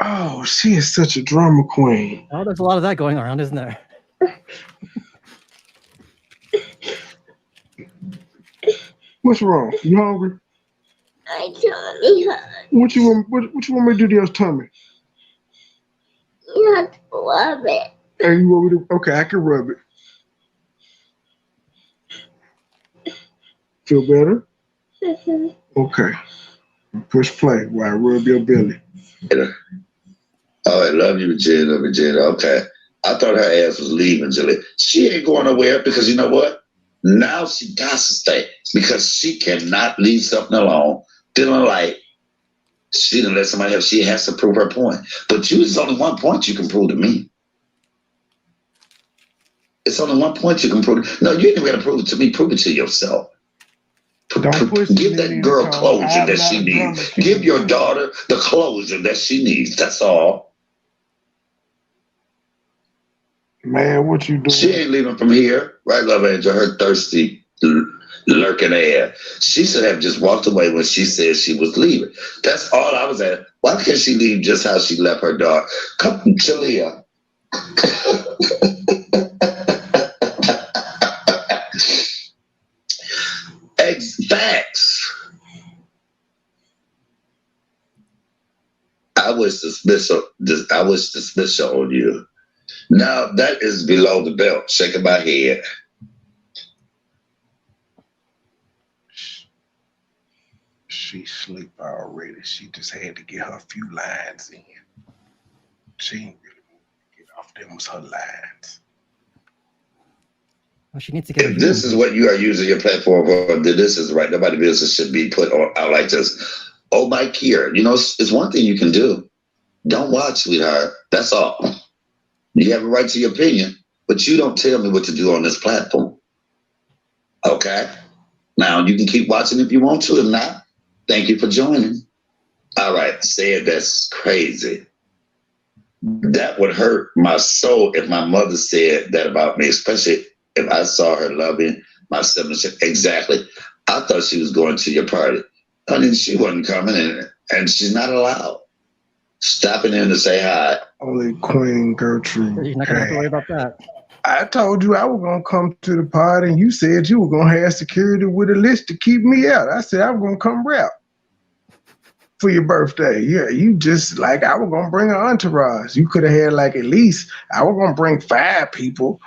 Oh, she is such a drama queen. Oh, there's a lot of that going around, isn't there? What's wrong? You hungry? I don't hurt. What you want me to do to your tummy? You have to rub it. Hey, you want me to? Okay, I can rub it. Feel better? Okay. Push play while I rub your belly. Oh, I love you, Regina. Okay. I thought her ass was leaving, Julie. She ain't going nowhere because you know what? Now she got to stay because she cannot leave something alone. Feeling like she didn't let somebody else. She has to prove her point. But you, there's only one point you can prove to me. It's only one point you can prove. No, you ain't going to prove it to me. Prove it to yourself. Give that girl closure that she needs. Give your daughter the closure that she needs. That's all. Man, what you doing? She ain't leaving from here. Right, Love Angel? Her thirsty, lurking ass. She should have just walked away when she said she was leaving. That's all I was at. Why can't she leave just how she left her daughter? Come, Jalea. Facts. I wish dismissal on you. Now that is below the belt. Shaking my head. She sleep already. She just had to get her few lines in. She ain't really want to get off. Them was her lines. Well, she needs to get. If this is what you are using your platform for, then this is right. Nobody business should be put out like this. Oh, my Kier. You know, it's one thing you can do. Don't watch, sweetheart. That's all. You have a right to your opinion, but you don't tell me what to do on this platform. Okay? Now, you can keep watching if you want to. If not, thank you for joining. All right. Said that's crazy. That would hurt my soul if my mother said that about me, especially if I saw her loving my siblings. Exactly. I thought she was going to your party. Honey, she wasn't coming, and she's not allowed. Stopping in to say hi. Only Queen Gertrude. You're not going to have to worry about that. I told you I was going to come to the party, and you said you were going to have security with a list to keep me out. I said I was going to come rap for your birthday. Yeah, you just like I was going to bring an entourage. You could have had like at least, I was going to bring 5 people,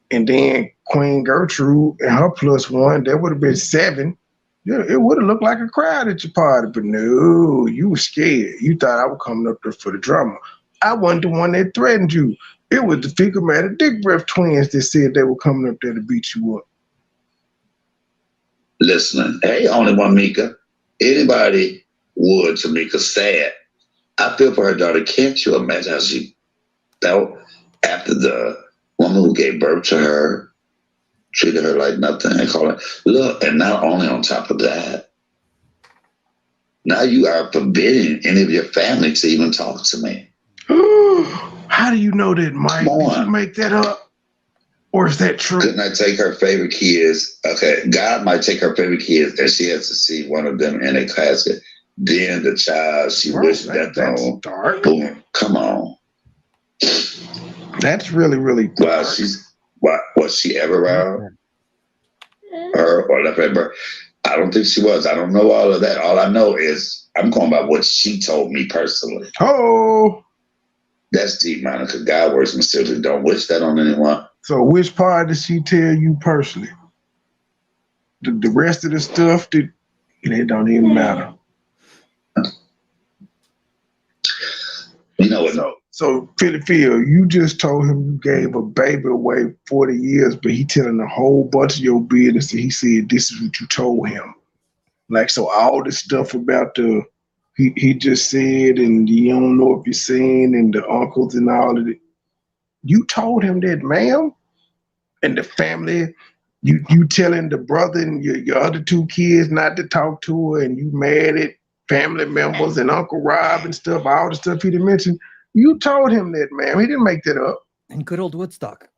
and then Queen Gertrude and her +1, that would have been 7. Yeah, it would have looked like a crowd at your party, but no, you were scared. You thought I was coming up there for the drama. I wasn't the one that threatened you. It was the Phyllis Dick Breath twins that said they were coming up there to beat you up. Listening, hey, only one Mika. Anybody would to Mika sad. I feel for her daughter. Can't you imagine how she felt after the woman who gave birth to her treated her like nothing and called her, look, and not only on top of that, now you are forbidding any of your family to even talk to me. How do you know that, Mike? Did you make that up? Or is that true? Couldn't I take her favorite kids? Okay, God might take her favorite kids and she has to see one of them in a casket. Then the child, she wished that on. Dark. Boom, come on. That's really, really dark. Wow, was she ever around her or left her birth? I don't think she was. I don't know all of that. All I know is I'm going by what she told me personally. Oh, that's deep, Monica. God works mysteriously. Don't wish that on anyone. So which part did she tell you personally? The rest of the stuff, it don't even matter. You know what? No. So, Phil, you just told him you gave a baby away 40 years, but he telling a whole bunch of your business, and he said this is what you told him. Like, so all this stuff about he just said, and you don't know if you're saying, and the uncles and all of it. You told him that, ma'am? And the family, you telling the brother and your other 2 kids not to talk to her, and you mad at family members and Uncle Rob and stuff, all the stuff he didn't mention. You told him that, ma'am. He didn't make that up. And good old Woodstock.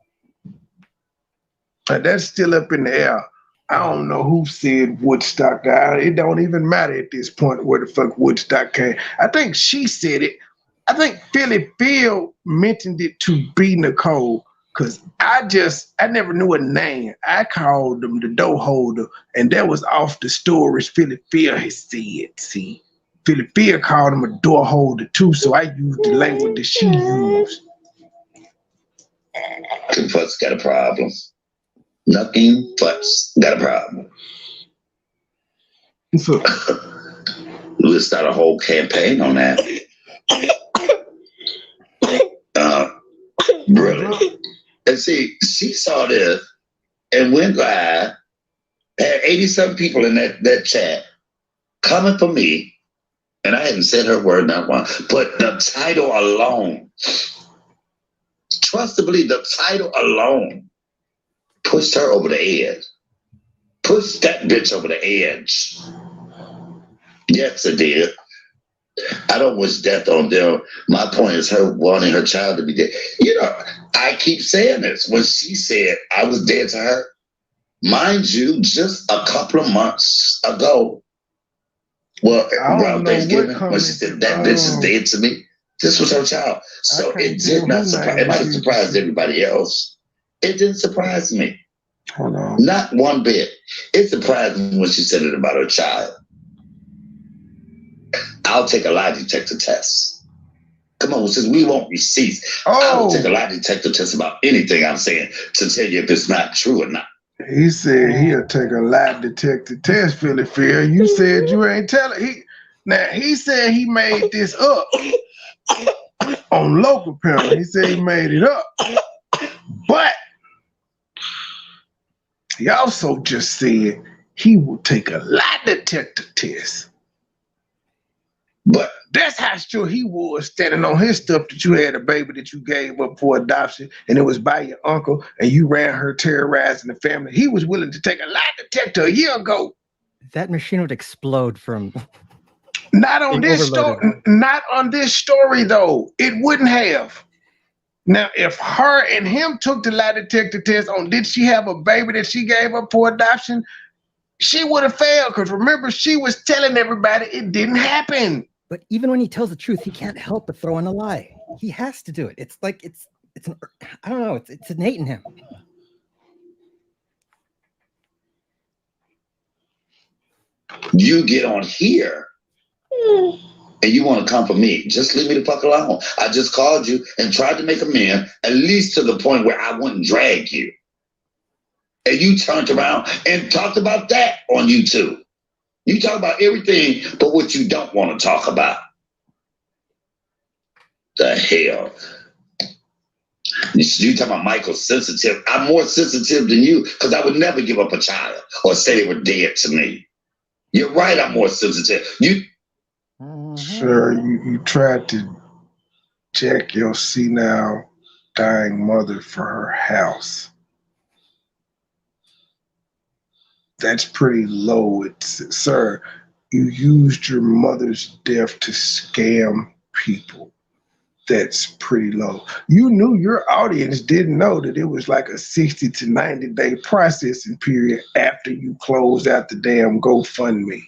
That's still up in the air. I don't know who said Woodstock. It don't even matter at this point where the fuck Woodstock came. I think she said it. I think Philly Phil mentioned it to B Nicole, because I never knew a name. I called him the dough holder, and that was off the stories Philly Phil had said. See, Philly Phil called him a door holder too, so I used the language that she used. Them fucks got a problem. Nothing fucks got a problem. So, we'll start a whole campaign on that. Really. And see, she saw this and went live, had 87 people in that chat coming for me, and I hadn't said her word, not one. But the title alone, trust to believe, the title alone pushed her over the edge. Pushed that bitch over the edge. Yes, it did. I don't wish death on them. My point is her wanting her child to be dead. You know, I keep saying this. When she said I was dead to her, mind you, just a couple of months ago, well, around Thanksgiving, when she said that bitch is dead to me, this was her child. So it did not surprise. It might have surprised everybody else. It didn't surprise me. Hold on. Not one bit. It surprised me when she said it about her child. I'll take a lie detector test. Come on, since we want receipts, I will take a lie detector test about anything I'm saying to tell you if it's not true or not. He said he'll take a lie detector test, Philly Phil. You said you ain't telling. He said he made this up on local panel. He said he made it up. But he also just said he will take a lie detector test. But that's how sure he was standing on his stuff that you had a baby that you gave up for adoption and it was by your uncle and you ran her terrorizing the family. He was willing to take a lie detector a year ago. That machine would explode from... Not on this story. Not on this story, though. It wouldn't have. Now, if her and him took the lie detector test on did she have a baby that she gave up for adoption, she would have failed. Because remember, she was telling everybody it didn't happen. But even when he tells the truth, he can't help but throw in a lie. He has to do it. It's like I don't know. It's innate in him. You get on here and you want to come for me. Just leave me the fuck alone. I just called you and tried to make amends, at least to the point where I wouldn't drag you. And you turned around and talked about that on YouTube. You talk about everything but what you don't want to talk about. The hell. You talking about Michael's sensitive. I'm more sensitive than you because I would never give up a child or say they were dead to me. You're right, I'm more sensitive. Sir, you tried to jack your senile dying mother for her house. That's pretty low. Sir, you used your mother's death to scam people. That's pretty low. You knew your audience didn't know that it was like a 60 to 90 day processing period after you closed out the damn GoFundMe.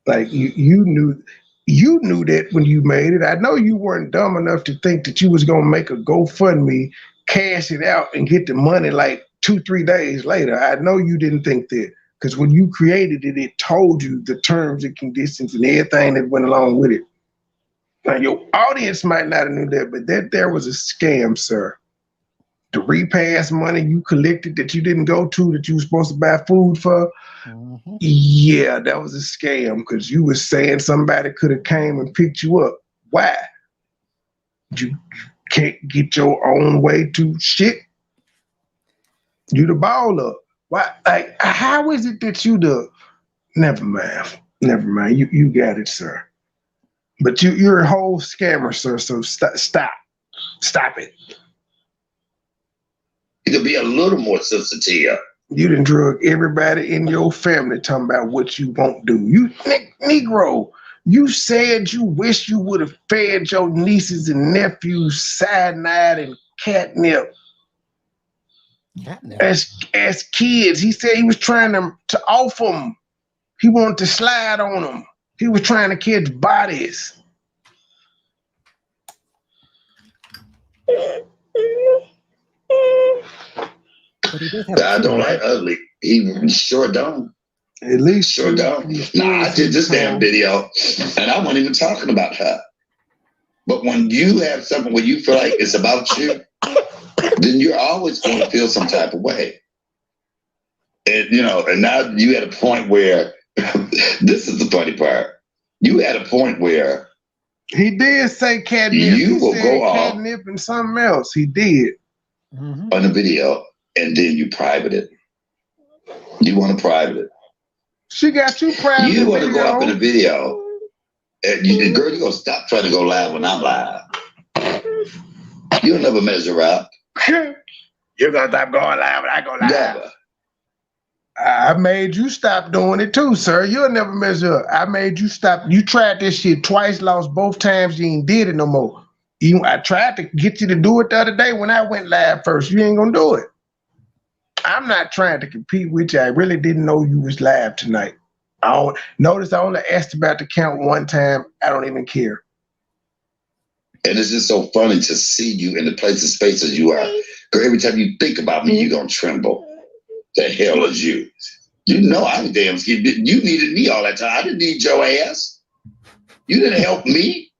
Like you knew that when you made it. I know you weren't dumb enough to think that you was gonna make a GoFundMe, cash it out, and get the money like 2-3 days later. I know you didn't think that, because when you created it, it told you the terms and conditions and everything that went along with it. Now, your audience might not have knew that, but that there was a scam, sir. The repass money you collected that you didn't go to, that you were supposed to buy food for, yeah, that was a scam, because you were saying somebody could have came and picked you up. Why? You can't get your own way to shit. You the baller. Why? Like, how is it that you the? Never mind. You got it, sir. But you're a whole scammer, sir. So stop it. You could be a little more sensitive. You done drug everybody in your family talking about what you won't do. You Negro. You said you wish you would have fed your nieces and nephews cyanide and catnip. Catnip. As kids, he said he was trying to off them. He wanted to slide on them. He was trying to catch bodies. But he does have God don't like ugly. He sure don't. At least Sure don't. Nah, I did this damn video, and I wasn't even talking about her. But when you have something where you feel like it's about you, then you're always going to feel some type of way. And and now you at a point where this is the funny part. You at a point where he did say catnip. You will go off catnip and something else. He did on the video, and then you private it. You want to private it. She got you private. You want to go up in the video, and girl, you gonna stop trying to go live when I'm live. You'll never measure up. You're gonna stop going live when I go live. Never. I made you stop doing it too, sir. You'll never measure up. I made you stop. You tried this shit twice, lost both times. You ain't did it no more. I tried to get you to do it the other day when I went live first. You ain't gonna do it. I'm not trying to compete with you. I really didn't know you was live tonight. Notice I only asked about the count one time. I don't even care. And it's just so funny to see you in the place of spaces you are. Girl, every time you think about me, you're gonna tremble. The hell is you? You know I'm damn scared. You needed me all that time. I didn't need your ass. You didn't help me.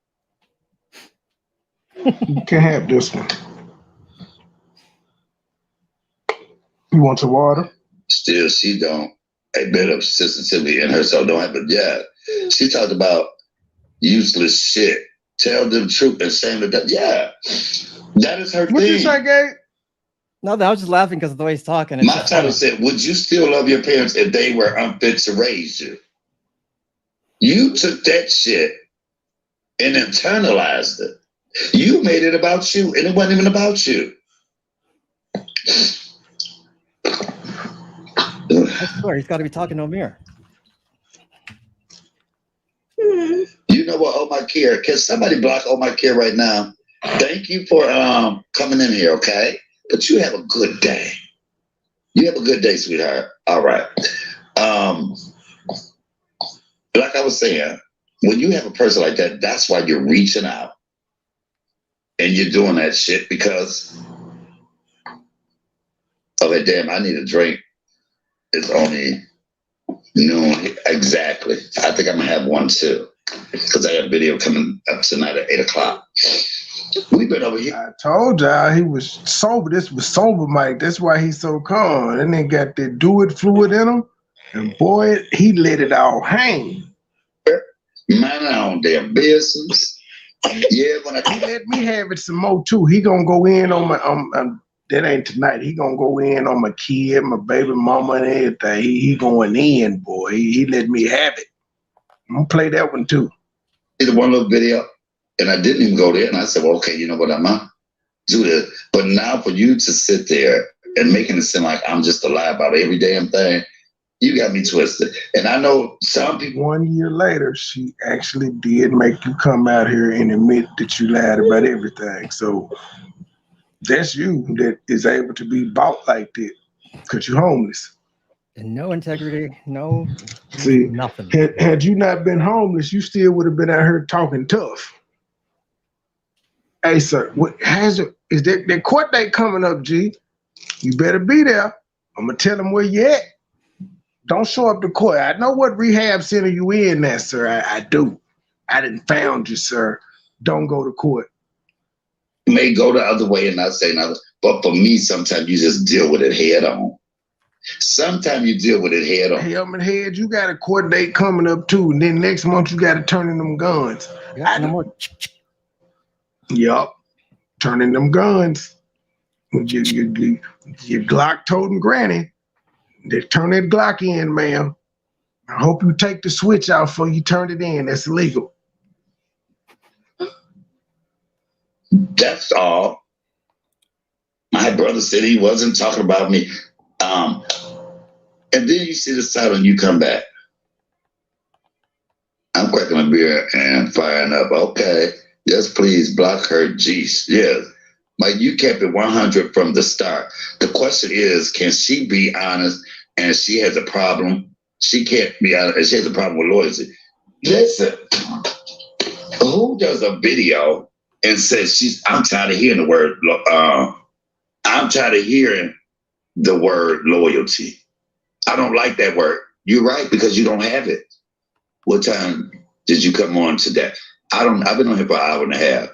You can have this one. You want some water? Still, she don't. A bit of sensitivity in her, so don't have it. Yeah, she talked about useless shit. Tell them the truth and shame the death. Yeah, that is her what thing. You say, Gabe? No, I was just laughing because of the way he's talking. My title said, would you still love your parents if they were unfit to raise you? You took that shit and internalized it. You made it about you, and it wasn't even about you. I swear, he's got to be talking to a mirror. You know what? Oh my care. Can somebody block Oh my care right now? Thank you for coming in here, okay? But you have a good day. You have a good day, sweetheart. All right. Like I was saying, when you have a person like that, that's why you're reaching out and you're doing that shit because of it. Damn, I need a drink. It's only noon. Exactly. I think I'm going to have one too because I got a video coming up tonight at 8 o'clock. We've been over here. I told y'all he was sober. This was sober Mike. That's why he's so calm. And then got the do it fluid in him. And boy, he let it all hang. Man, I own damn business. Yeah, when he let me have it some more too. He gonna go in on my that ain't tonight. He gonna go in on my kid, my baby mama, and everything. He going in, boy. He let me have it. I'm gonna play that one too. Did one little video. And I didn't even go there. And I said, well, okay, you know what, I'm going to do this. But now for you to sit there and making it seem like I'm just a lie about every damn thing, you got me twisted. And I know some people. 1 year later, she actually did make you come out here and admit that you lied about everything. So that's you that is able to be bought like that because you're homeless. And no integrity, no. See, nothing. Had you not been homeless, you still would have been out here talking tough. Hey, sir, is that court date coming up, G? You better be there. I'm going to tell them where you at. Don't show up to court. I know what rehab center you in there, sir. I do. I didn't found you, sir. Don't go to court. You may go the other way and not say nothing. But for me, sometimes you just deal with it head on. Sometimes you deal with it head on. Helmet head, you got a court date coming up too. And then next month, you got to turn in them guns. Yeah, no more. Yup, turning them guns. Your Glock toting granny. They turn that Glock in, ma'am. I hope you take the switch out before you turn it in. That's illegal. That's all. My brother said he wasn't talking about me. And then you see the side and you come back. I'm cracking a beer and firing up. Okay. Yes, please block her. Jeez. Yes. Like you kept it 100 from the start. The question is, can she be honest? And she has a problem. She can't be honest. And she has a problem with loyalty. Listen, who does a video and says I'm tired of hearing the word. I'm tired of hearing the word loyalty. I don't like that word. You're right, because you don't have it. What time did you come on today? I've been on here for an hour and a half.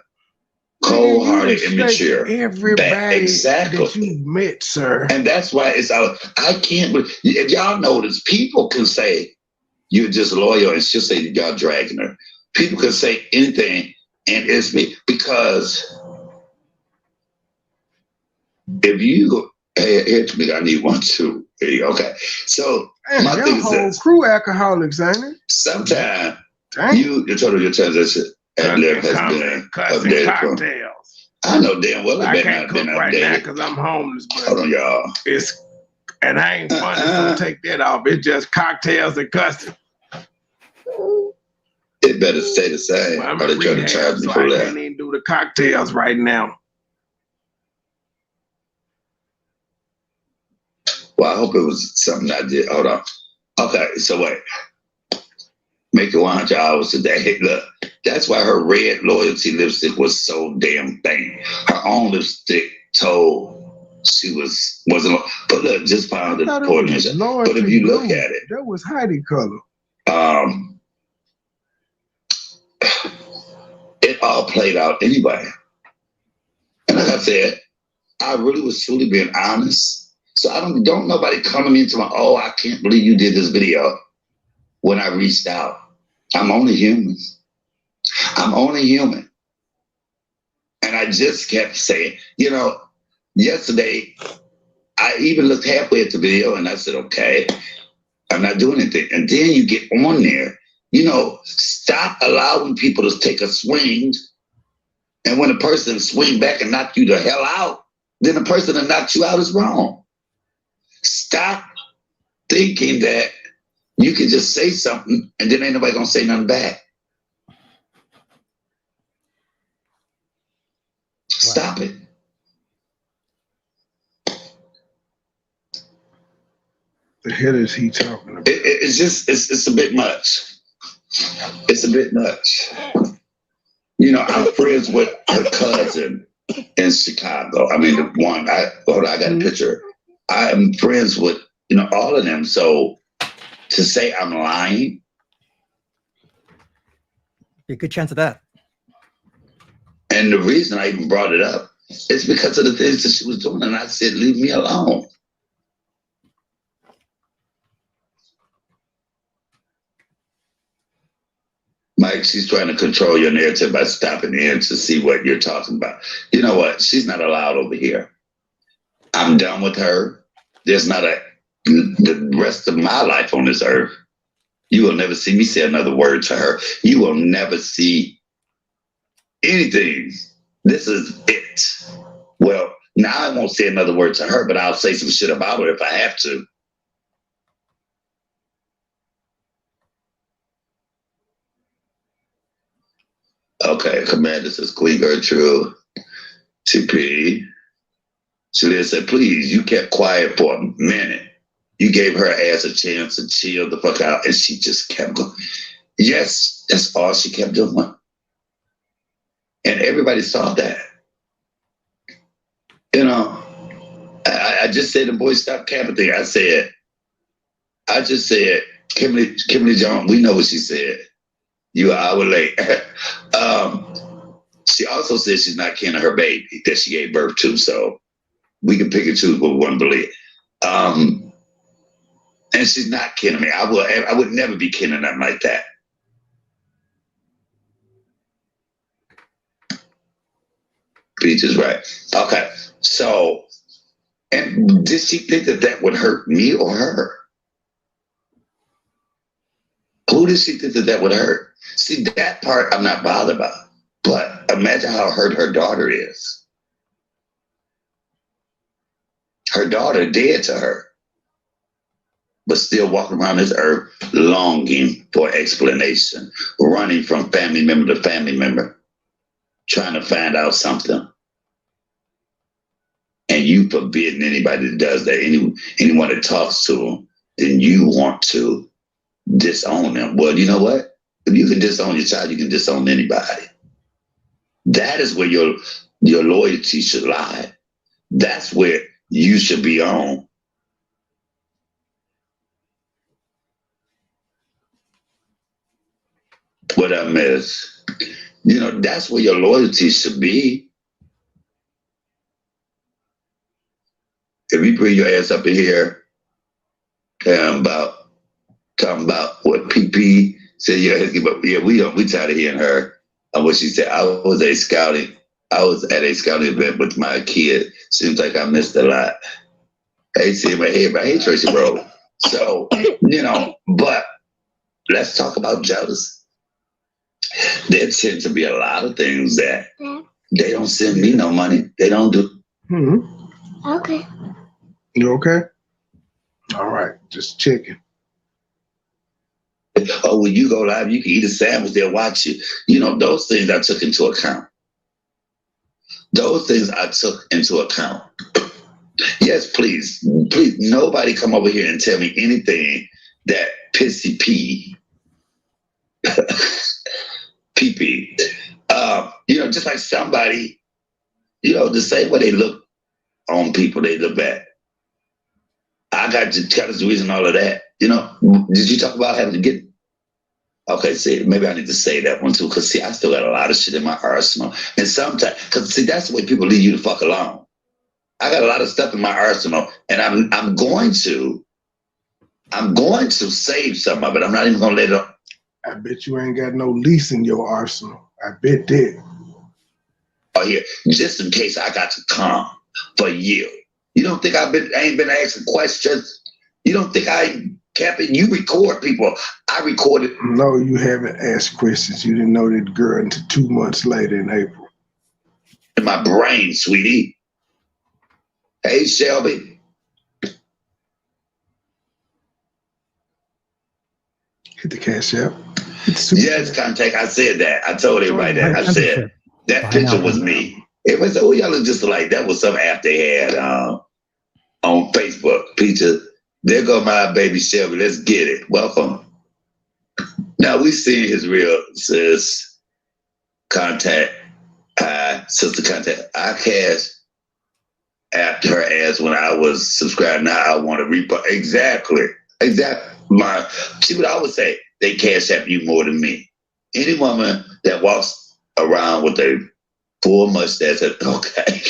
Cold-hearted, immature. Everybody exactly. that you met, sir. And that's why it's out. I can't. If y'all notice, people can say you're just loyal, and she'll say y'all dragging her. People can say anything, and it's me, because if you here to me, I need one too. There you go. Okay. So man, my thing is whole this. crew alcoholics, ain't it? Sometimes your total transition and there has been updated cocktails. I know damn well I can't cook right now because I'm homeless. But hold on, y'all. And I ain't funny, so take that off. It's just cocktails and custard. It better stay the same. I'm trying to charge me for that. I can't even do the cocktails right now. Well, I hope it was something I did. Hold on. Okay, so wait. Make it 100 hours a day. Look, that's why her red loyalty lipstick was so damn thing. Her own lipstick told she wasn't. But look, just found it important. But if you look at it, that was Heidi color. It all played out anyway. And like I said, I really was truly being honest. So I don't nobody coming into my, oh, I can't believe you did this video when I reached out. I'm only human. I'm only human. And I just kept saying, yesterday, I even looked halfway at the video and I said, okay, I'm not doing anything. And then you get on there, stop allowing people to take a swing. And when a person swing back and knock you the hell out, then the person that knocked you out is wrong. Stop thinking that you can just say something and then ain't nobody gonna say nothing back. Stop it. The hell is he talking about? It's a bit much. It's a bit much. I'm friends with her cousin in Chicago. I mean, the one, I got a picture. I am friends with, all of them. So to say I'm lying. Be a good chance of that. And the reason I even brought it up is because of the things that she was doing. And I said, leave me alone. Mike, she's trying to control your narrative by stopping in to see what you're talking about. You know what? She's not allowed over here. I'm done with her. There's not the rest of my life on this earth. You will never see me say another word to her. You will never see anything. This is it. Well, now I won't say another word to her, but I'll say some shit about her if I have to. Okay, Commander says, Queen Gertrude, TP. Shalia said, please, you kept quiet for a minute. You gave her ass a chance to chill the fuck out, and she just kept going. Yes, that's all she kept doing. And everybody saw that. I just said, the boy stopped capping thing. I just said, Kimberly Jones, we know what she said. You an hour late. She also said she's not kin of her baby that she gave birth to, so we can pick and choose what we want to believe. And she's not kin of me. I would never be kin of nothing like that. Peach is right. Okay, so, and did she think that would hurt me or her? Who did she think that would hurt? See, that part I'm not bothered about. But imagine how hurt her daughter is. Her daughter dead to her, but still walking around this earth longing for explanation, running from family member to family member, trying to find out something. and you forbidden anybody that does that, anyone that talks to them, then you want to disown them. Well, you know what? If you can disown your child, you can disown anybody. That is where your loyalty should lie. That's where you should be on. What I miss, that's where your loyalty should be. If you bring your ass up in here talking about what PP said, we tired of hearing her and what she said. I was at a scouting event with my kid. Seems like I missed a lot. Hey, see my head, but I hate Tracy Rowe. So, but let's talk about jealousy. There tend to be a lot of things that they don't send me no money. They don't do. Mm-hmm. Okay. You okay? All right, just checking. Oh, when you go live, you can eat a sandwich, they'll watch you. Those things I took into account. Yes, please, nobody come over here and tell me anything that pissy pee. PP. Just like somebody, the same way they look on people, they look back. I got jealous reason all of that. Did you talk about having to get? Okay, see, maybe I need to say that one too, because see, I still got a lot of shit in my arsenal, and sometimes, because see, that's the way people leave you the fuck alone. I got a lot of stuff in my arsenal, and I'm going to save some of it. I'm not even gonna let it. I bet you ain't got no lease in your arsenal. I bet that. Oh, here, just in case I got to come for a year. You don't think I ain't been asking questions? You don't think I ain't capping? You record people. I recorded. No, you haven't asked questions. You didn't know that girl until 2 months later in April. In my brain, sweetie. Hey, Shelby. Hit the cash out. Yes, contact. I said that. I told everybody that. I said that picture was me. Everybody said, "Oh, y'all look just alike." That was some app they had on Facebook. Peter, there go my baby Shelby. Let's get it. Welcome. Now we see his real sis contact. Sister contact. I cashed after her ass when I was subscribed. Now I want to repo. Exactly. See what I would say. They cash app you more than me. Any woman that walks around with a full mustache said, okay,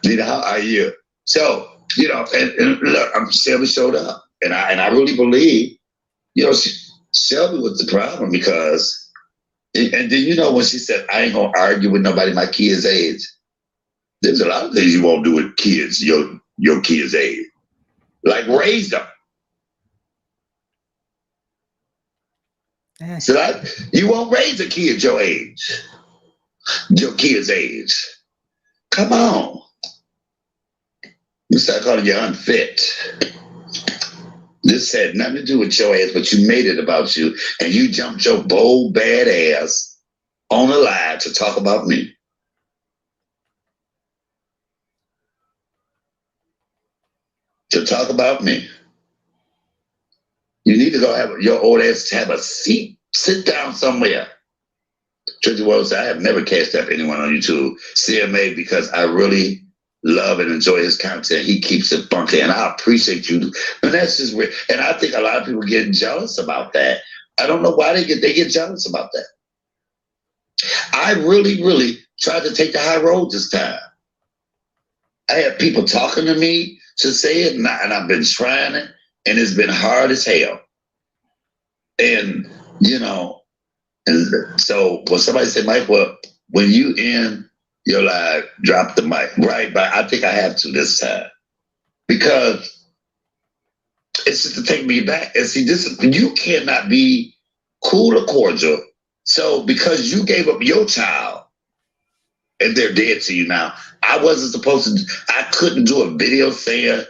Nina, how are you? So, and look, Shelby showed up. And I really believe, Shelby was the problem because, and then, when she said, I ain't going to argue with nobody my kid's age. There's a lot of things you won't do with kids, your kid's age. Like raise them. So you won't raise a kid your kid's age. Come on. You start calling you unfit. This had nothing to do with your ass, but you made it about you, and you jumped your bold, bad ass on the live to talk about me. To talk about me. You need to go have your old ass have a seat. Sit down somewhere. Tracy Wells said, I have never cashed up anyone on YouTube. Cmhate, because I really love and enjoy his content. He keeps it funky, and I appreciate you. And that's just weird. And I think a lot of people get jealous about that. I don't know why they get jealous about that. I really, really tried to take the high road this time. I had people talking to me to say it, and I've been trying it, and it's been hard as hell. And, and so when somebody said, Mike, well, when you in your live, drop the mic. Right, but I think I have to this time. Because it's just to take me back. And see, you cannot be cool or cordial. So because you gave up your child and they're dead to you now, I wasn't supposed to, I couldn't do a video saying,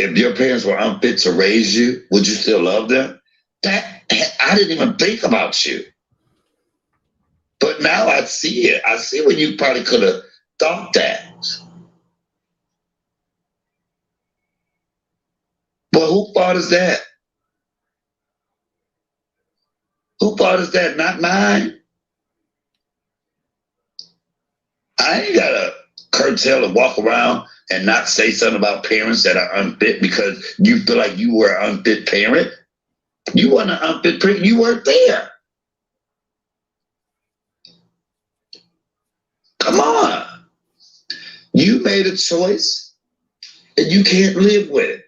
if your parents were unfit to raise you, would you still love them? I didn't even think about you. But now I see it. I see when you probably could have thought that. But who fault is that? Who fault is that? Not mine. I ain't gotta curtail and walk around and not say something about parents that are unfit because you feel like you were an unfit parent. You weren't an unfit parent. You weren't there. Come on. You made a choice and you can't live with it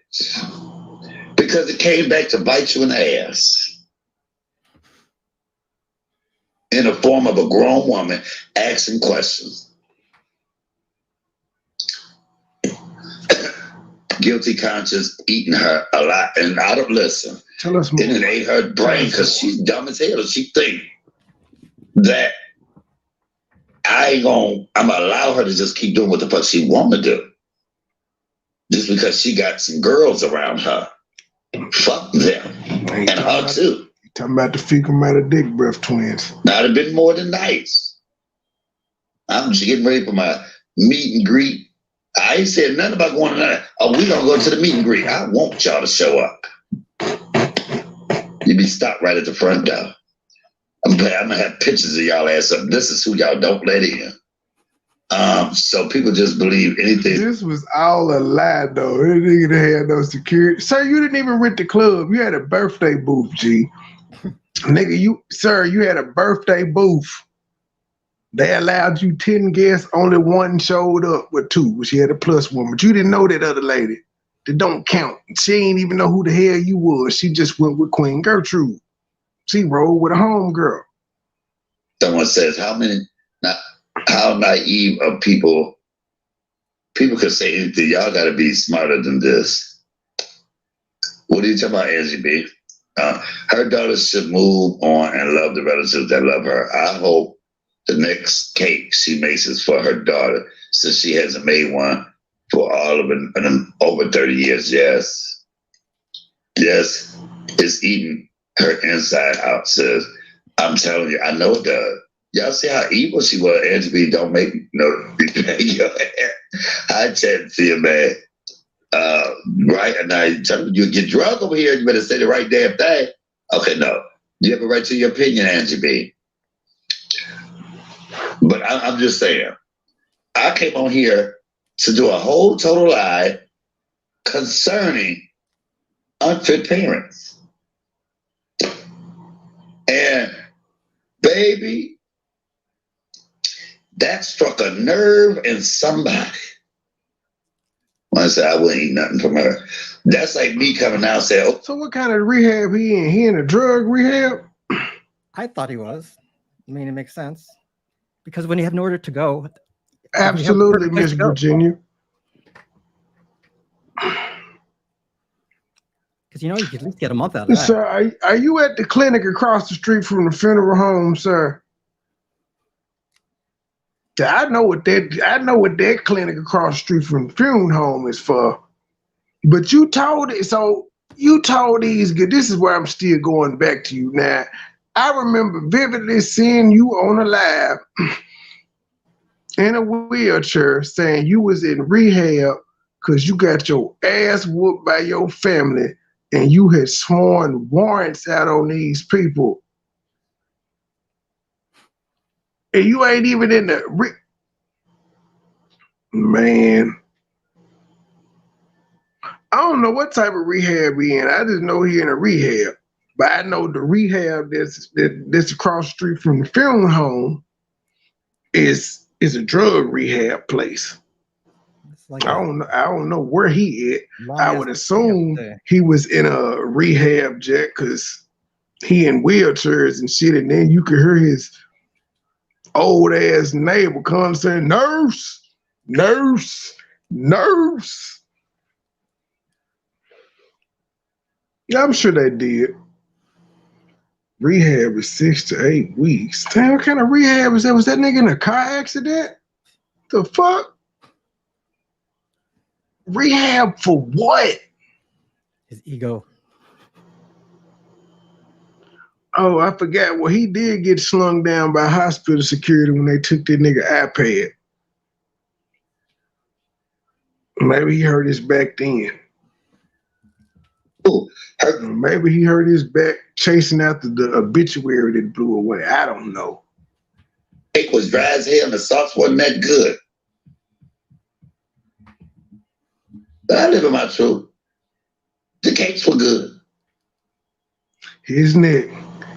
because it came back to bite you in the ass. In the form of a grown woman asking questions. Guilty conscience eating her a lot. And I don't listen. Tell us more. And it ate her brain because she's dumb as hell. She think that I'm gonna allow her to just keep doing what the fuck she want to do. Just because she got some girls around her. Fuck them. And her too. Talking about the fecal matter dick breath twins. Now it'd have been more than nice. I'm just getting ready for my meet and greet. I ain't said nothing about going to that. Oh, we gonna go to the meet and greet. I want y'all to show up. You be stopped right at the front door. I'm gonna have pictures of y'all ass up. This is who y'all don't let in. So people just believe anything. This was all a lie, though. That nigga had no security. Sir, you didn't even rent the club. You had a birthday booth, G. Nigga, you had a birthday booth. They allowed you 10 guests, only one showed up with 2. She had a plus one, but you didn't know that other lady. That don't count. She ain't even know who the hell you was. She just went with Queen Gertrude. She rolled with a homegirl. Someone says, how naive of people could say anything. Y'all gotta be smarter than this. What are you talking about, Angie B? Her daughter should move on and love the relatives that love her. I hope the next cake she makes is for her daughter, since she hasn't made one for all of over 30 years. Yes, it's eating her inside out, sis. I'm telling you, I know it does. Y'all see how evil she was. Angie B, don't make your hair. I chat to you, man. Right, and I tell you get drunk over here, you better say the right damn thing. Okay, no. You have a right to your opinion, Angie B. But I'm just saying, I came on here to do a whole total lie concerning unfit parents. And baby, that struck a nerve in somebody. When I said I wouldn't eat nothing from her. That's like me coming out and saying, oh. So what kind of rehab he in? He in a drug rehab? I thought he was. I mean, it makes sense. Because when you have nowhere to go. Absolutely, Miss Virginia. Because, you can at least get a month out of that. Sir, are you at the clinic across the street from the funeral home, sir? I know what that clinic across the street from the funeral home is for. But you told it, so you told these, this is where I'm still going back to you now. I remember vividly seeing you on a live in a wheelchair saying you was in rehab because you got your ass whooped by your family and you had sworn warrants out on these people. And you ain't even in the man. I don't know what type of rehab he in. I just know he in a rehab. But I know the rehab that's across the street from the funeral home is a drug rehab place. Like I don't know where he at. I would assume he was in a rehab jet because he in wheelchairs and shit, and then you could hear his old ass neighbor come saying, "Nurse, nurse, nurse." Yeah, I'm sure they did. Rehab is 6 to 8 weeks. Damn, what kind of rehab is that? Was that nigga in a car accident? The fuck? Rehab for what? His ego. Oh, I forgot. Well, he did get slung down by hospital security when they took that nigga iPad. Maybe he hurt his back then. Ooh, Maybe he hurt his back chasing after the obituary that blew away. I don't know. Cake was dry as hell and the sauce wasn't that good. But I live in my truth. The cakes were good. His neck,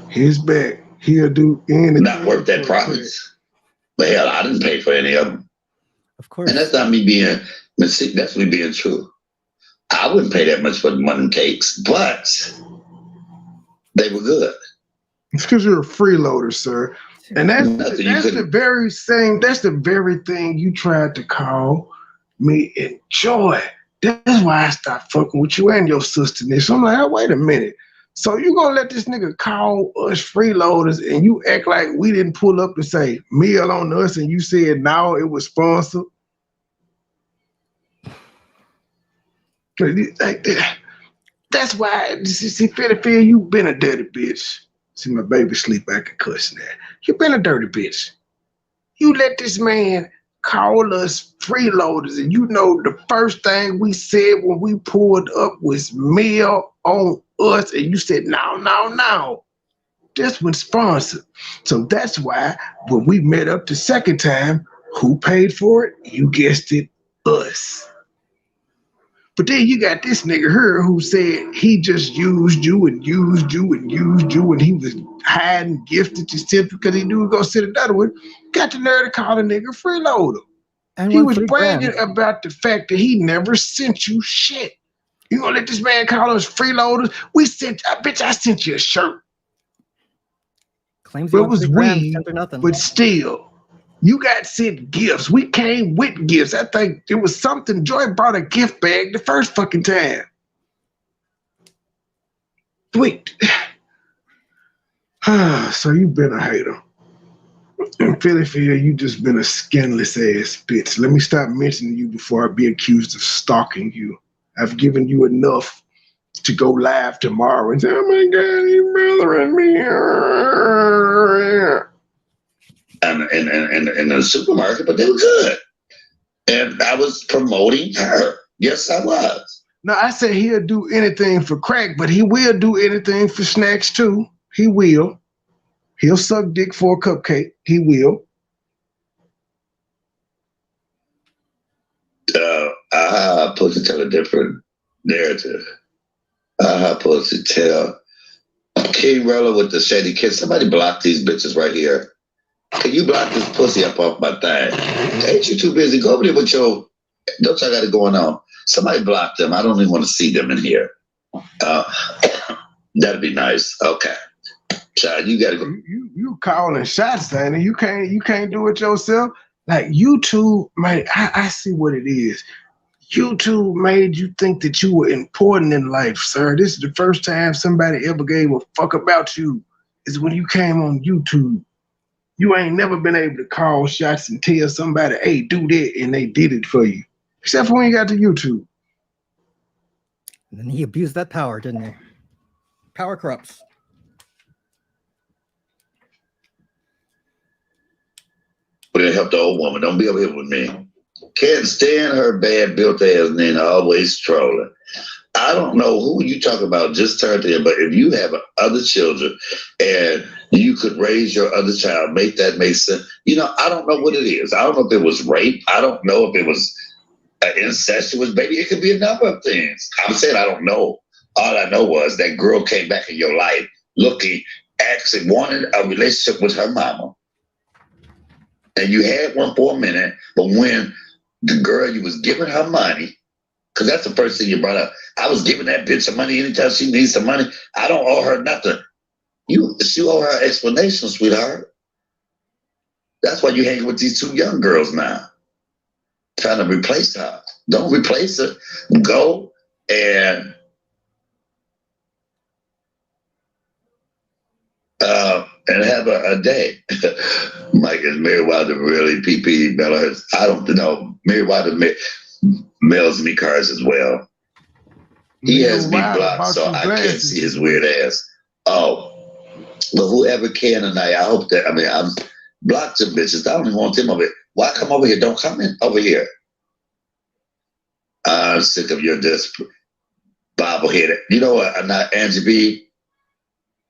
his back, he'll do anything. Not worth that profits. But hell, I didn't pay for any of them. Of course. And that's not me being, that's me being true. I wouldn't pay that much for the mutton cakes, but they were good. It's because you're a freeloader, sir. And that's the very thing you tried to call me enjoy. That's why I stopped fucking with you and your sister. So I'm like, oh, wait a minute. So you gonna let this nigga call us freeloaders and you act like we didn't pull up to say meal on us and you said no, it was sponsored? That's why, see, Phil, you been a dirty bitch. See my baby sleep, I can cuss now. You been a dirty bitch. You let this man call us freeloaders, and you know the first thing we said when we pulled up was meal on us, and you said no. This was sponsored. So that's why when we met up the second time, who paid for it? You guessed it, us. But then you got this nigga here who said he just used you and used you and used you, and he was hiding gifted yourself because he knew he was gonna sit another one. Got the nerve to call a nigga freeloader. And he was bragging about the fact that he never sent you shit. You gonna let this man call us freeloaders? I sent you a shirt. Claims but it was weed, nothing. But still. You got sent gifts. We came with gifts. I think it was something. Joy brought a gift bag the first fucking time. Wait. So you been a hater. And Phyllis, you just been a skinless ass bitch. Let me stop mentioning you before I be accused of stalking you. I've given you enough to go live tomorrow and say, oh my God, he's bothering me. In the supermarket, but they were good. And I was promoting her. Yes, I was. No, I said he'll do anything for crack, but he will do anything for snacks too. He will. He'll suck dick for a cupcake. He will. I'm supposed to tell a different narrative. I'm supposed to tell King Rella with the shady kiss. Somebody block these bitches right here. Can you block this pussy up off my thing? Ain't you too busy? Go over there with your, don't y'all got it going on? Somebody block them. I don't even want to see them in here. That'd be nice. Okay. Child, you gotta go. You calling shots, Danny. You can't do it yourself. Like YouTube, man, I see what it is. YouTube made you think that you were important in life, sir. This is the first time somebody ever gave a fuck about you, is when you came on YouTube. You ain't never been able to call shots and tell somebody, hey, do that, and they did it for you. Except for when you got to YouTube. And then he abused that power, didn't he? Power corrupts. But it helped the old woman. Don't be over here with me. Can't stand her bad built ass Nina always trolling. I don't know who you talk about just turned in, but if you have other children and you could raise your other child, make that make sense. You know, I don't know what it is. I don't know if it was rape. I don't know if it was incestuous baby. It could be a number of things. I'm saying I don't know. All I know was that girl came back in your life looking, actually wanted a relationship with her mama. And you had one for a minute, but when the girl, you was giving her money, because that's the first thing you brought up. I was giving that bitch some money anytime she needs some money. I don't owe her nothing. You owe her an explanation, sweetheart. That's why you hang with these two young girls now. Trying to replace her. Don't replace her. Go and have a day. Mike, is Mary Wilder really PP Bella? I don't know. Mary Wilder mails me cards as well. He has me blocked, so I can't see his weird ass. Oh, well, whoever can tonight, I hope that, I'm blocked them bitches. I don't even want them over here. Why come over here? Don't come in over here. I'm sick of your bobblehead. You know what? I'm not Angie B.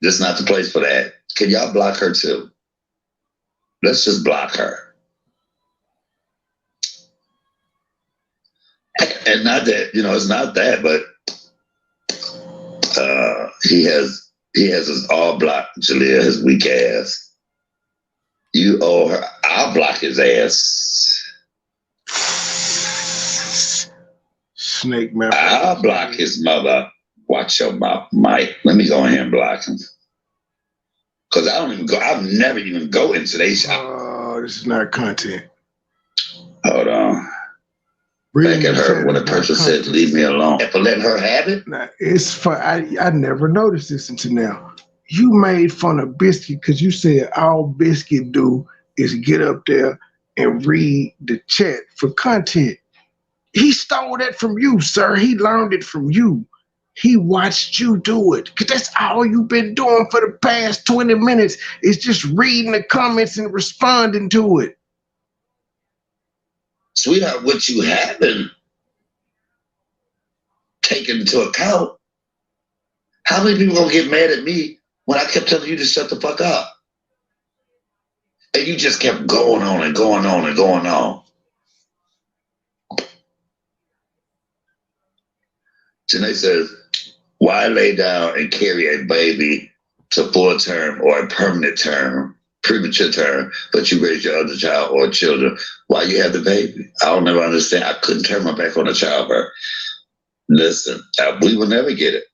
This is not the place for that. Can y'all block her too? Let's just block her. And not that, it's not that, but he has us all blocked, Jalea, his weak ass. You owe her. I'll block his ass. Snake man. I'll block his mother. Watch your mouth, Mike. Let me go in here and block him. Because I don't even go. I've never even go into their shop. Oh, this is not content. Hold on. Back at her when a person said, leave me alone. And for letting her have it? Now, it's fun. I never noticed this until now. You made fun of Biscuit because you said all Biscuit do is get up there and read the chat for content. He stole that from you, sir. He learned it from you. He watched you do it. Because that's all you've been doing for the past 20 minutes is just reading the comments and responding to it. Sweetheart, what you haven't taken into account, how many people gonna get mad at me when I kept telling you to shut the fuck up? And you just kept going on and going on and going on. Janae says, why lay down and carry a baby to full term or a permanent term, premature term, but you raise your other child or children? Why you have the baby? I don't never understand. I couldn't turn my back on a childbirth. Listen, we will never get it.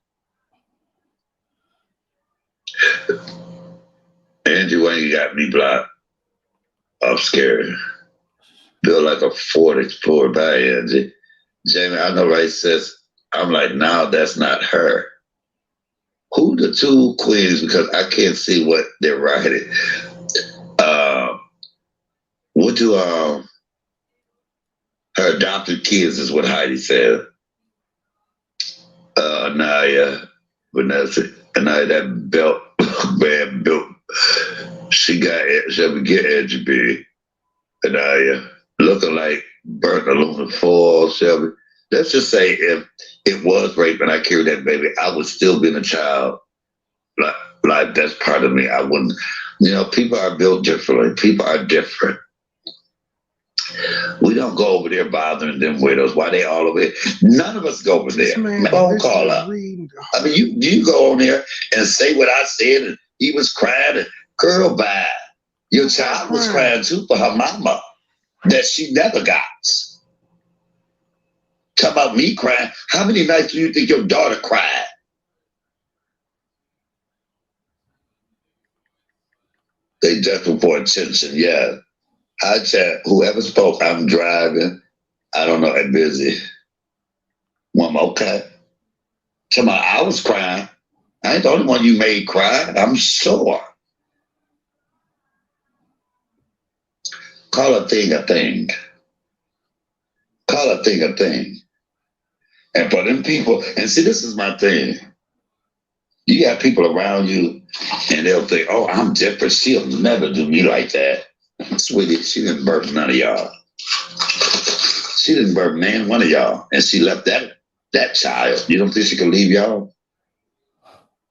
Angie Wayne got me blocked. I'm scared. Feel like a 40 poor by Angie. Jamie, I know, right, sis? I'm like, no, that's not her. Who the two queens? Because I can't see what they're writing. What do her adopted kids is what Heidi said. Anaya, Vanessa, Anaya, that belt, bad belt. She'll get Shelby. Anaya, looking like burnt aluminum foil, Shelby. Let's just say if it was rape and I carried that baby, I would still be a child. Like that's part of me. I wouldn't, people are built differently. People are different. We don't go over there bothering them widows. Why they all over here? None of us go over there. Phone call up. I mean, you go on there and say what I said, and he was crying. And, girl, bye. Your child was crying too for her mama that she never got. Talk about me crying. How many nights do you think your daughter cried? They desperate for attention, yeah. I chat, whoever spoke, I'm driving. I don't know, I'm busy. One more, okay. Tell me, I was crying. I ain't the only one you made cry. I'm sure. Call a thing a thing. Call a thing a thing. And for them people, and see, this is my thing. You got people around you, and they'll think, oh, I'm different. She'll never do me like that. Sweetie, she didn't birth none of y'all. She didn't birth man one of y'all. And she left that child. You don't think she can leave y'all?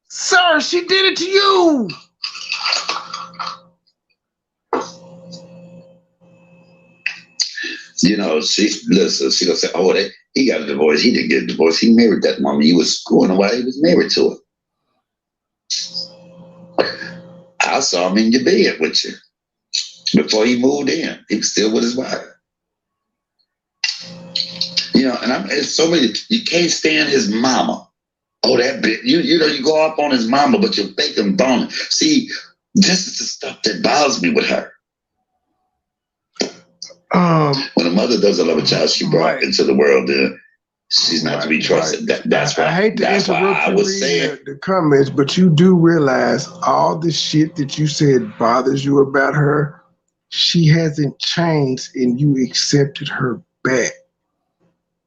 Sir, she did it to you. She gonna say, oh, he got a divorce. He didn't get a divorce. He married that mama. You was screwing while he was married to her. I saw him in your bed with you. Before he moved in, he was still with his wife. And it's so many, you can't stand his mama. Oh, that bitch, you go up on his mama, but you're fake and bone. See, this is the stuff that bothers me with her. When a mother doesn't love a child she brought into the world, then she's not to be trusted. That's why. I hate to interrupt you reading the comments, but you do realize all the shit that you said bothers you about her. She hasn't changed, and you accepted her back.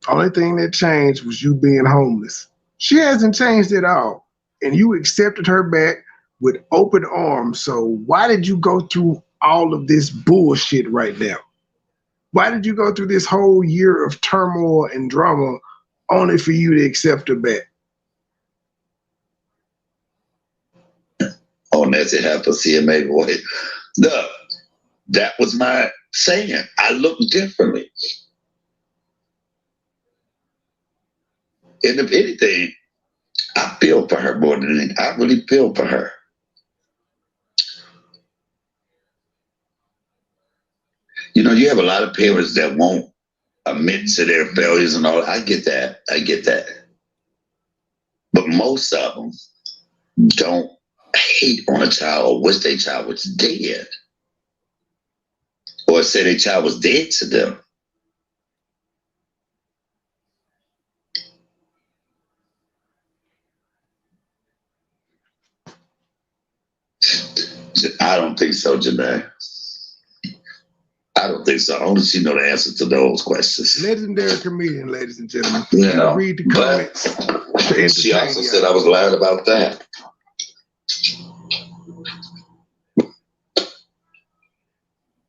Only thing that changed was you being homeless. She hasn't changed at all, and you accepted her back with open arms. So why did you go through all of this bullshit right now? Why did you go through this whole year of turmoil and drama only for you to accept her back? Oh, that's it. Have to see it, maybe. Look, that was my saying. I look differently. And if anything, I feel for her more than anything. I really feel for her. You know, you have a lot of parents that won't admit to their failures and all. I get that. I get that. But most of them don't hate on a child or wish their child was dead. Or say their child was dead to them. I don't think so, Janae. I don't think so. Only she know the answer to those questions. Legendary comedian, ladies and gentlemen. You know, read the comments. She also said I was lying about that.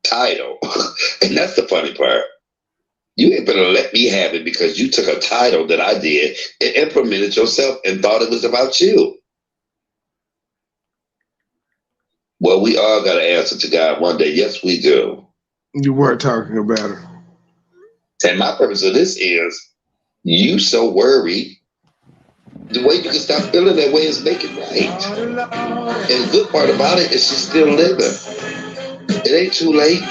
Title. And that's the funny part. You ain't gonna let me have it because you took a title that I did and implemented yourself and thought it was about you. Well, we all got to answer to God one day. Yes, we do. You weren't talking about her. And my purpose of this is you so worried. The way you can stop feeling that way is make it right. And the good part about it is she's still living. It ain't too late.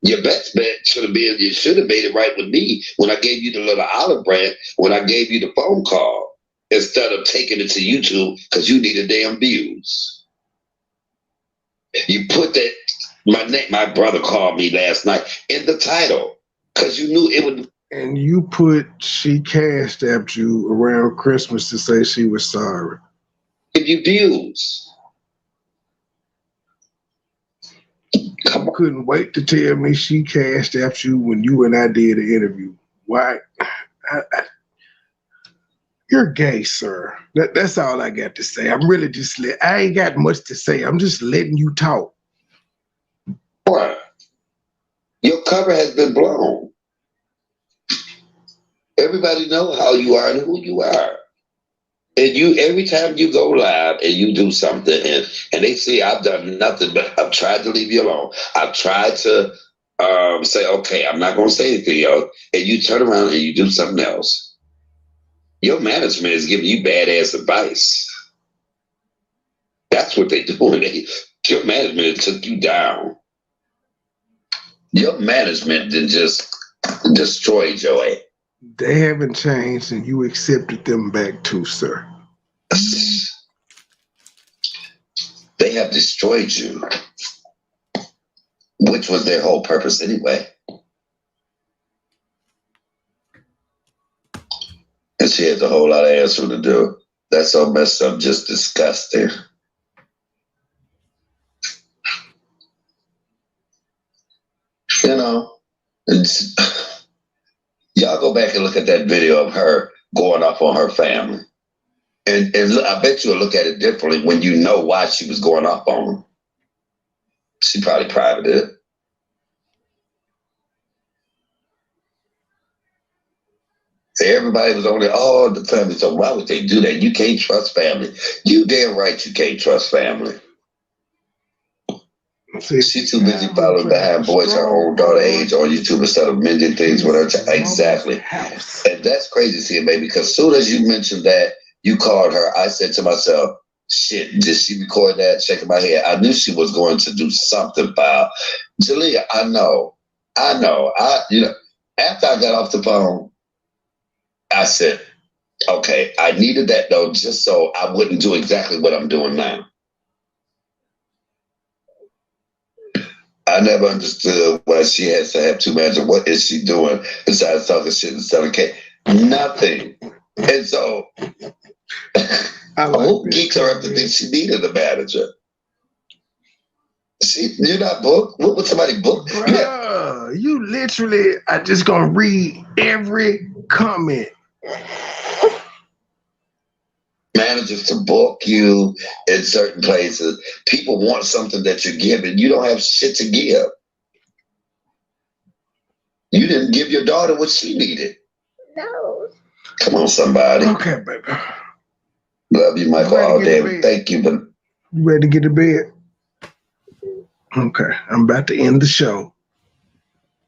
Your best bet should have been you should have made it right with me when I gave you the little olive branch, when I gave you the phone call, instead of taking it to YouTube because you needed damn views. You put that, my brother called me last night in the title because you knew it would. And you put she cashed at you around Christmas to say she was sorry. Give you views. Come on. Couldn't wait to tell me she cashed after you when you and I did an interview. Why? You're gay, sir. That's all I got to say. I'm really just I ain't got much to say. I'm just letting you talk. What? Your cover has been blown. Everybody know how you are and who you are. And you, every time you go live and you do something and they see I've done nothing but I've tried to leave you alone. I've tried to say, okay, I'm not going to say anything else. And you turn around and you do something else. Your management is giving you badass advice. That's what they do. Your management took you down. Your management didn't just destroyed your ass. They haven't changed and you accepted them back too, sir. They have destroyed you, which was their whole purpose anyway. And she has a whole lot of answering to do. That's so messed up, just disgusting. You know, y'all go back and look at that video of her going off on her family. And look, I bet you'll look at it differently when you know why she was going off on them. She probably privated it. Everybody was on there, oh, the family. So why would they do that? You can't trust family. You damn right you can't trust family. She's too busy following behind boys her own daughter age on YouTube instead of mending things with her child. Exactly. And that's crazy, Cmhate, because as soon as you mentioned that, you called her, I said to myself, shit, did she record that? Shaking my head. I knew she was going to do something foul. Jalea, I know. You know, after I got off the phone, I said, okay, I needed that though, just so I wouldn't do exactly what I'm doing now. I never understood why she has to have two manager. What is she doing besides talking shit and selling cake? Nothing. And so, who geeks her up to think she needed a manager? You're not booked? What would somebody book? Bruh, you literally are just going to read every comment. Managers to book you in certain places. People want something that you're giving. You don't have shit to give. You didn't give your daughter what she needed. No. Come on, somebody. Okay, baby. Love you, Michael, all day. Thank you, but you ready to get to bed? Okay, I'm about to end the show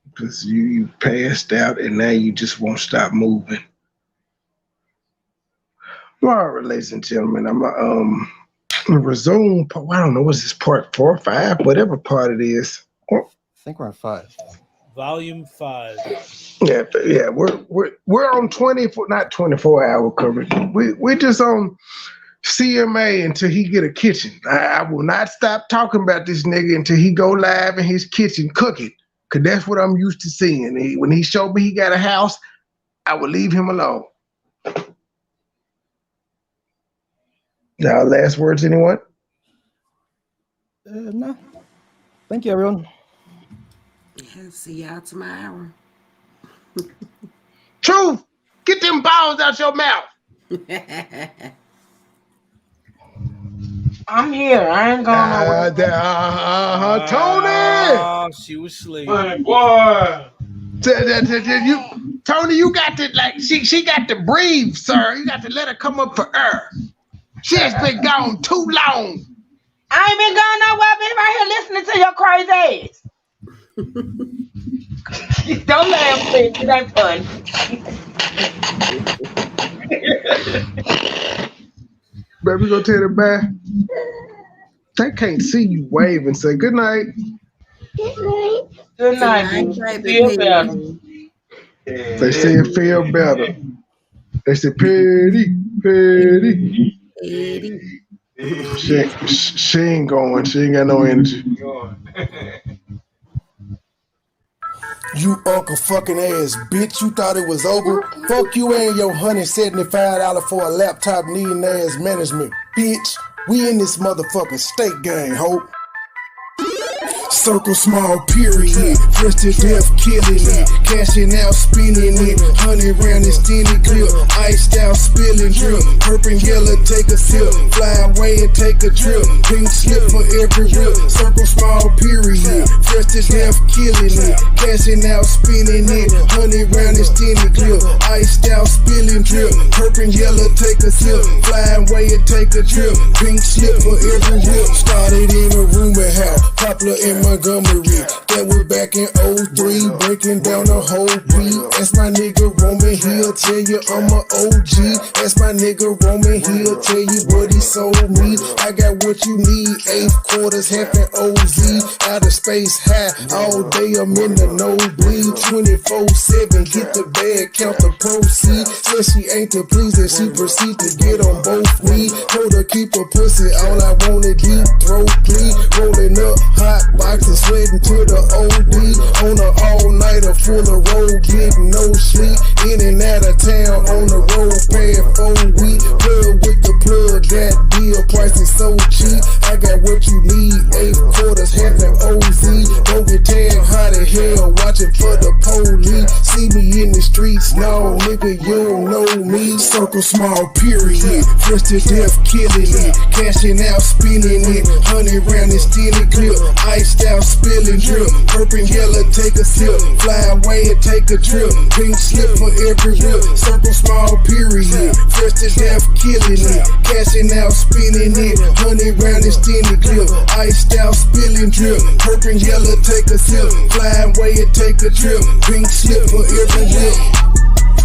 because you passed out and now you just won't stop moving. All right, ladies and gentlemen, I'm gonna resume. I don't know, what's this, part 4 or 5, whatever part it is. I think we're on 5. Volume 5. Yeah, we're on 24-hour coverage. We're just on CMA until he get a kitchen. I will not stop talking about this nigga until he go live in his kitchen cooking, because that's what I'm used to seeing. When he showed me he got a house, I would leave him alone. Now, last words, anyone? No. Thank you, everyone. Yeah, see y'all tomorrow. Truth, get them balls out your mouth. I'm here. I ain't going nowhere. Tony. She was asleep. Boy. Tony, you got to she got to breathe, sir. You got to let her come up for air. She has been gone too long. I ain't been gone nowhere. I've been right here listening to your crazy ass. Don't laugh, please. It ain't fun. Baby, go tell them bye. They can't see you wave and say good night. Good night, Feel better. They said feel better. They said petty. She ain't going. She ain't got no energy. You uncle fucking ass bitch, you thought it was over? Fuck you and your $175 for a laptop needing ass management, bitch. We in this motherfucking state gang, ho. Circle small period, fresh to death killing it, cashing out spinning it, 100 round extended clip, iced out spilling drip, purple yellow take a sip, fly away and take a trip, pink slip for every rip, circle small period, fresh to death killing it, cashing out spinning it, 100 round extended clip, iced out spilling drip, purple yellow take a sip, fly away and take a trip, pink slip for every rip, started in a rumor house, popular in Montgomery, that was back in 03, breaking down the whole beat. That's my nigga Roman, he'll tell you I'm a OG. That's my nigga Roman, he'll tell you what he sold me. I got what you need, 8 quarters, half an OZ. Out of space high, all day I'm in the nosebleed. 24/7, get the bag, count the proceeds. Said she ain't to please and she proceed to get on both knees. Told her keep her pussy, all I wanted deep throat clean. Rolling up hot boxes, sweating to the OD. On an all-nighter full of road, getting no sleep. In and out of town on the road, paying 4 weeks. Plug with the plug, that deal price is so cheap. I got what you need, 8 quarters, half an OZ. Don't get tagged hot as hell, watching for the police. See me in the streets, no nigga, you don't know me. Circle small period, fresh to death killing it, cashing out spinning it, 100 round extended clip, iced out spilling drip, purple yellow take a sip, fly away and take a trip, pink slip for every rip, circle small period, fresh to death killing it, cashing out spinning it, 100 round extended clip, iced out spilling drip, purple yellow take a sip, fly away and take a trip, pink slip for every rip.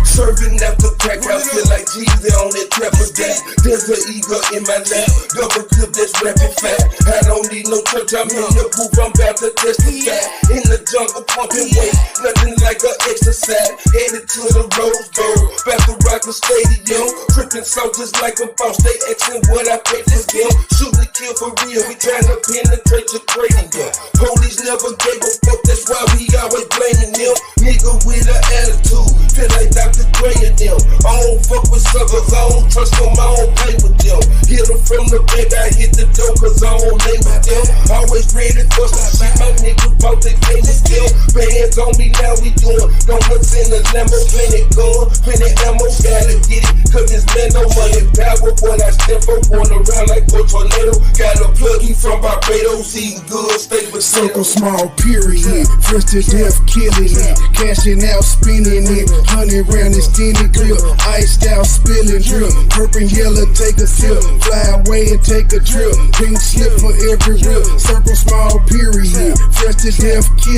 Serving out the crack house, feel like Jesus on that trapper gas. There's an eagle in my lap, double clip that's rapid fat. I don't need no church, I'm in the booth, I'm about to testify. In the jungle, pumping weight, nothing like an exercise. Headed to the Rose Bowl, about to rock the stadium. Tripping soldiers like a boss, they asking what I pay for them. Shoot to kill for real, we trying to penetrate your cranium. Police never gave a fuck, that's why we always blaming them. Nigga with an attitude, feel like Dr. Dre and them. I don't fuck with suckers, I don't trust them, I don't play with them. Hit them from the back, I hit the door cause I don't lay with them. Always ready for some shit, my niggas bout they pay with them. Bands on me, now we doing donuts in the Lambo, plenty gun, plenty ammo, gotta get it, cause this man no money back. power when I step up, going around like a tornado. Got a plug, he from Barbados, eating good, stay with Circle small, period. Fresh to death, killing it. Cashing out, spinning it. 100 round extended grip. Iced out, spilling drip. Purple and yellow, take a sip. Fly away and take a trip. Pink slip for every rip. Circle small, period. Fresh to death, killing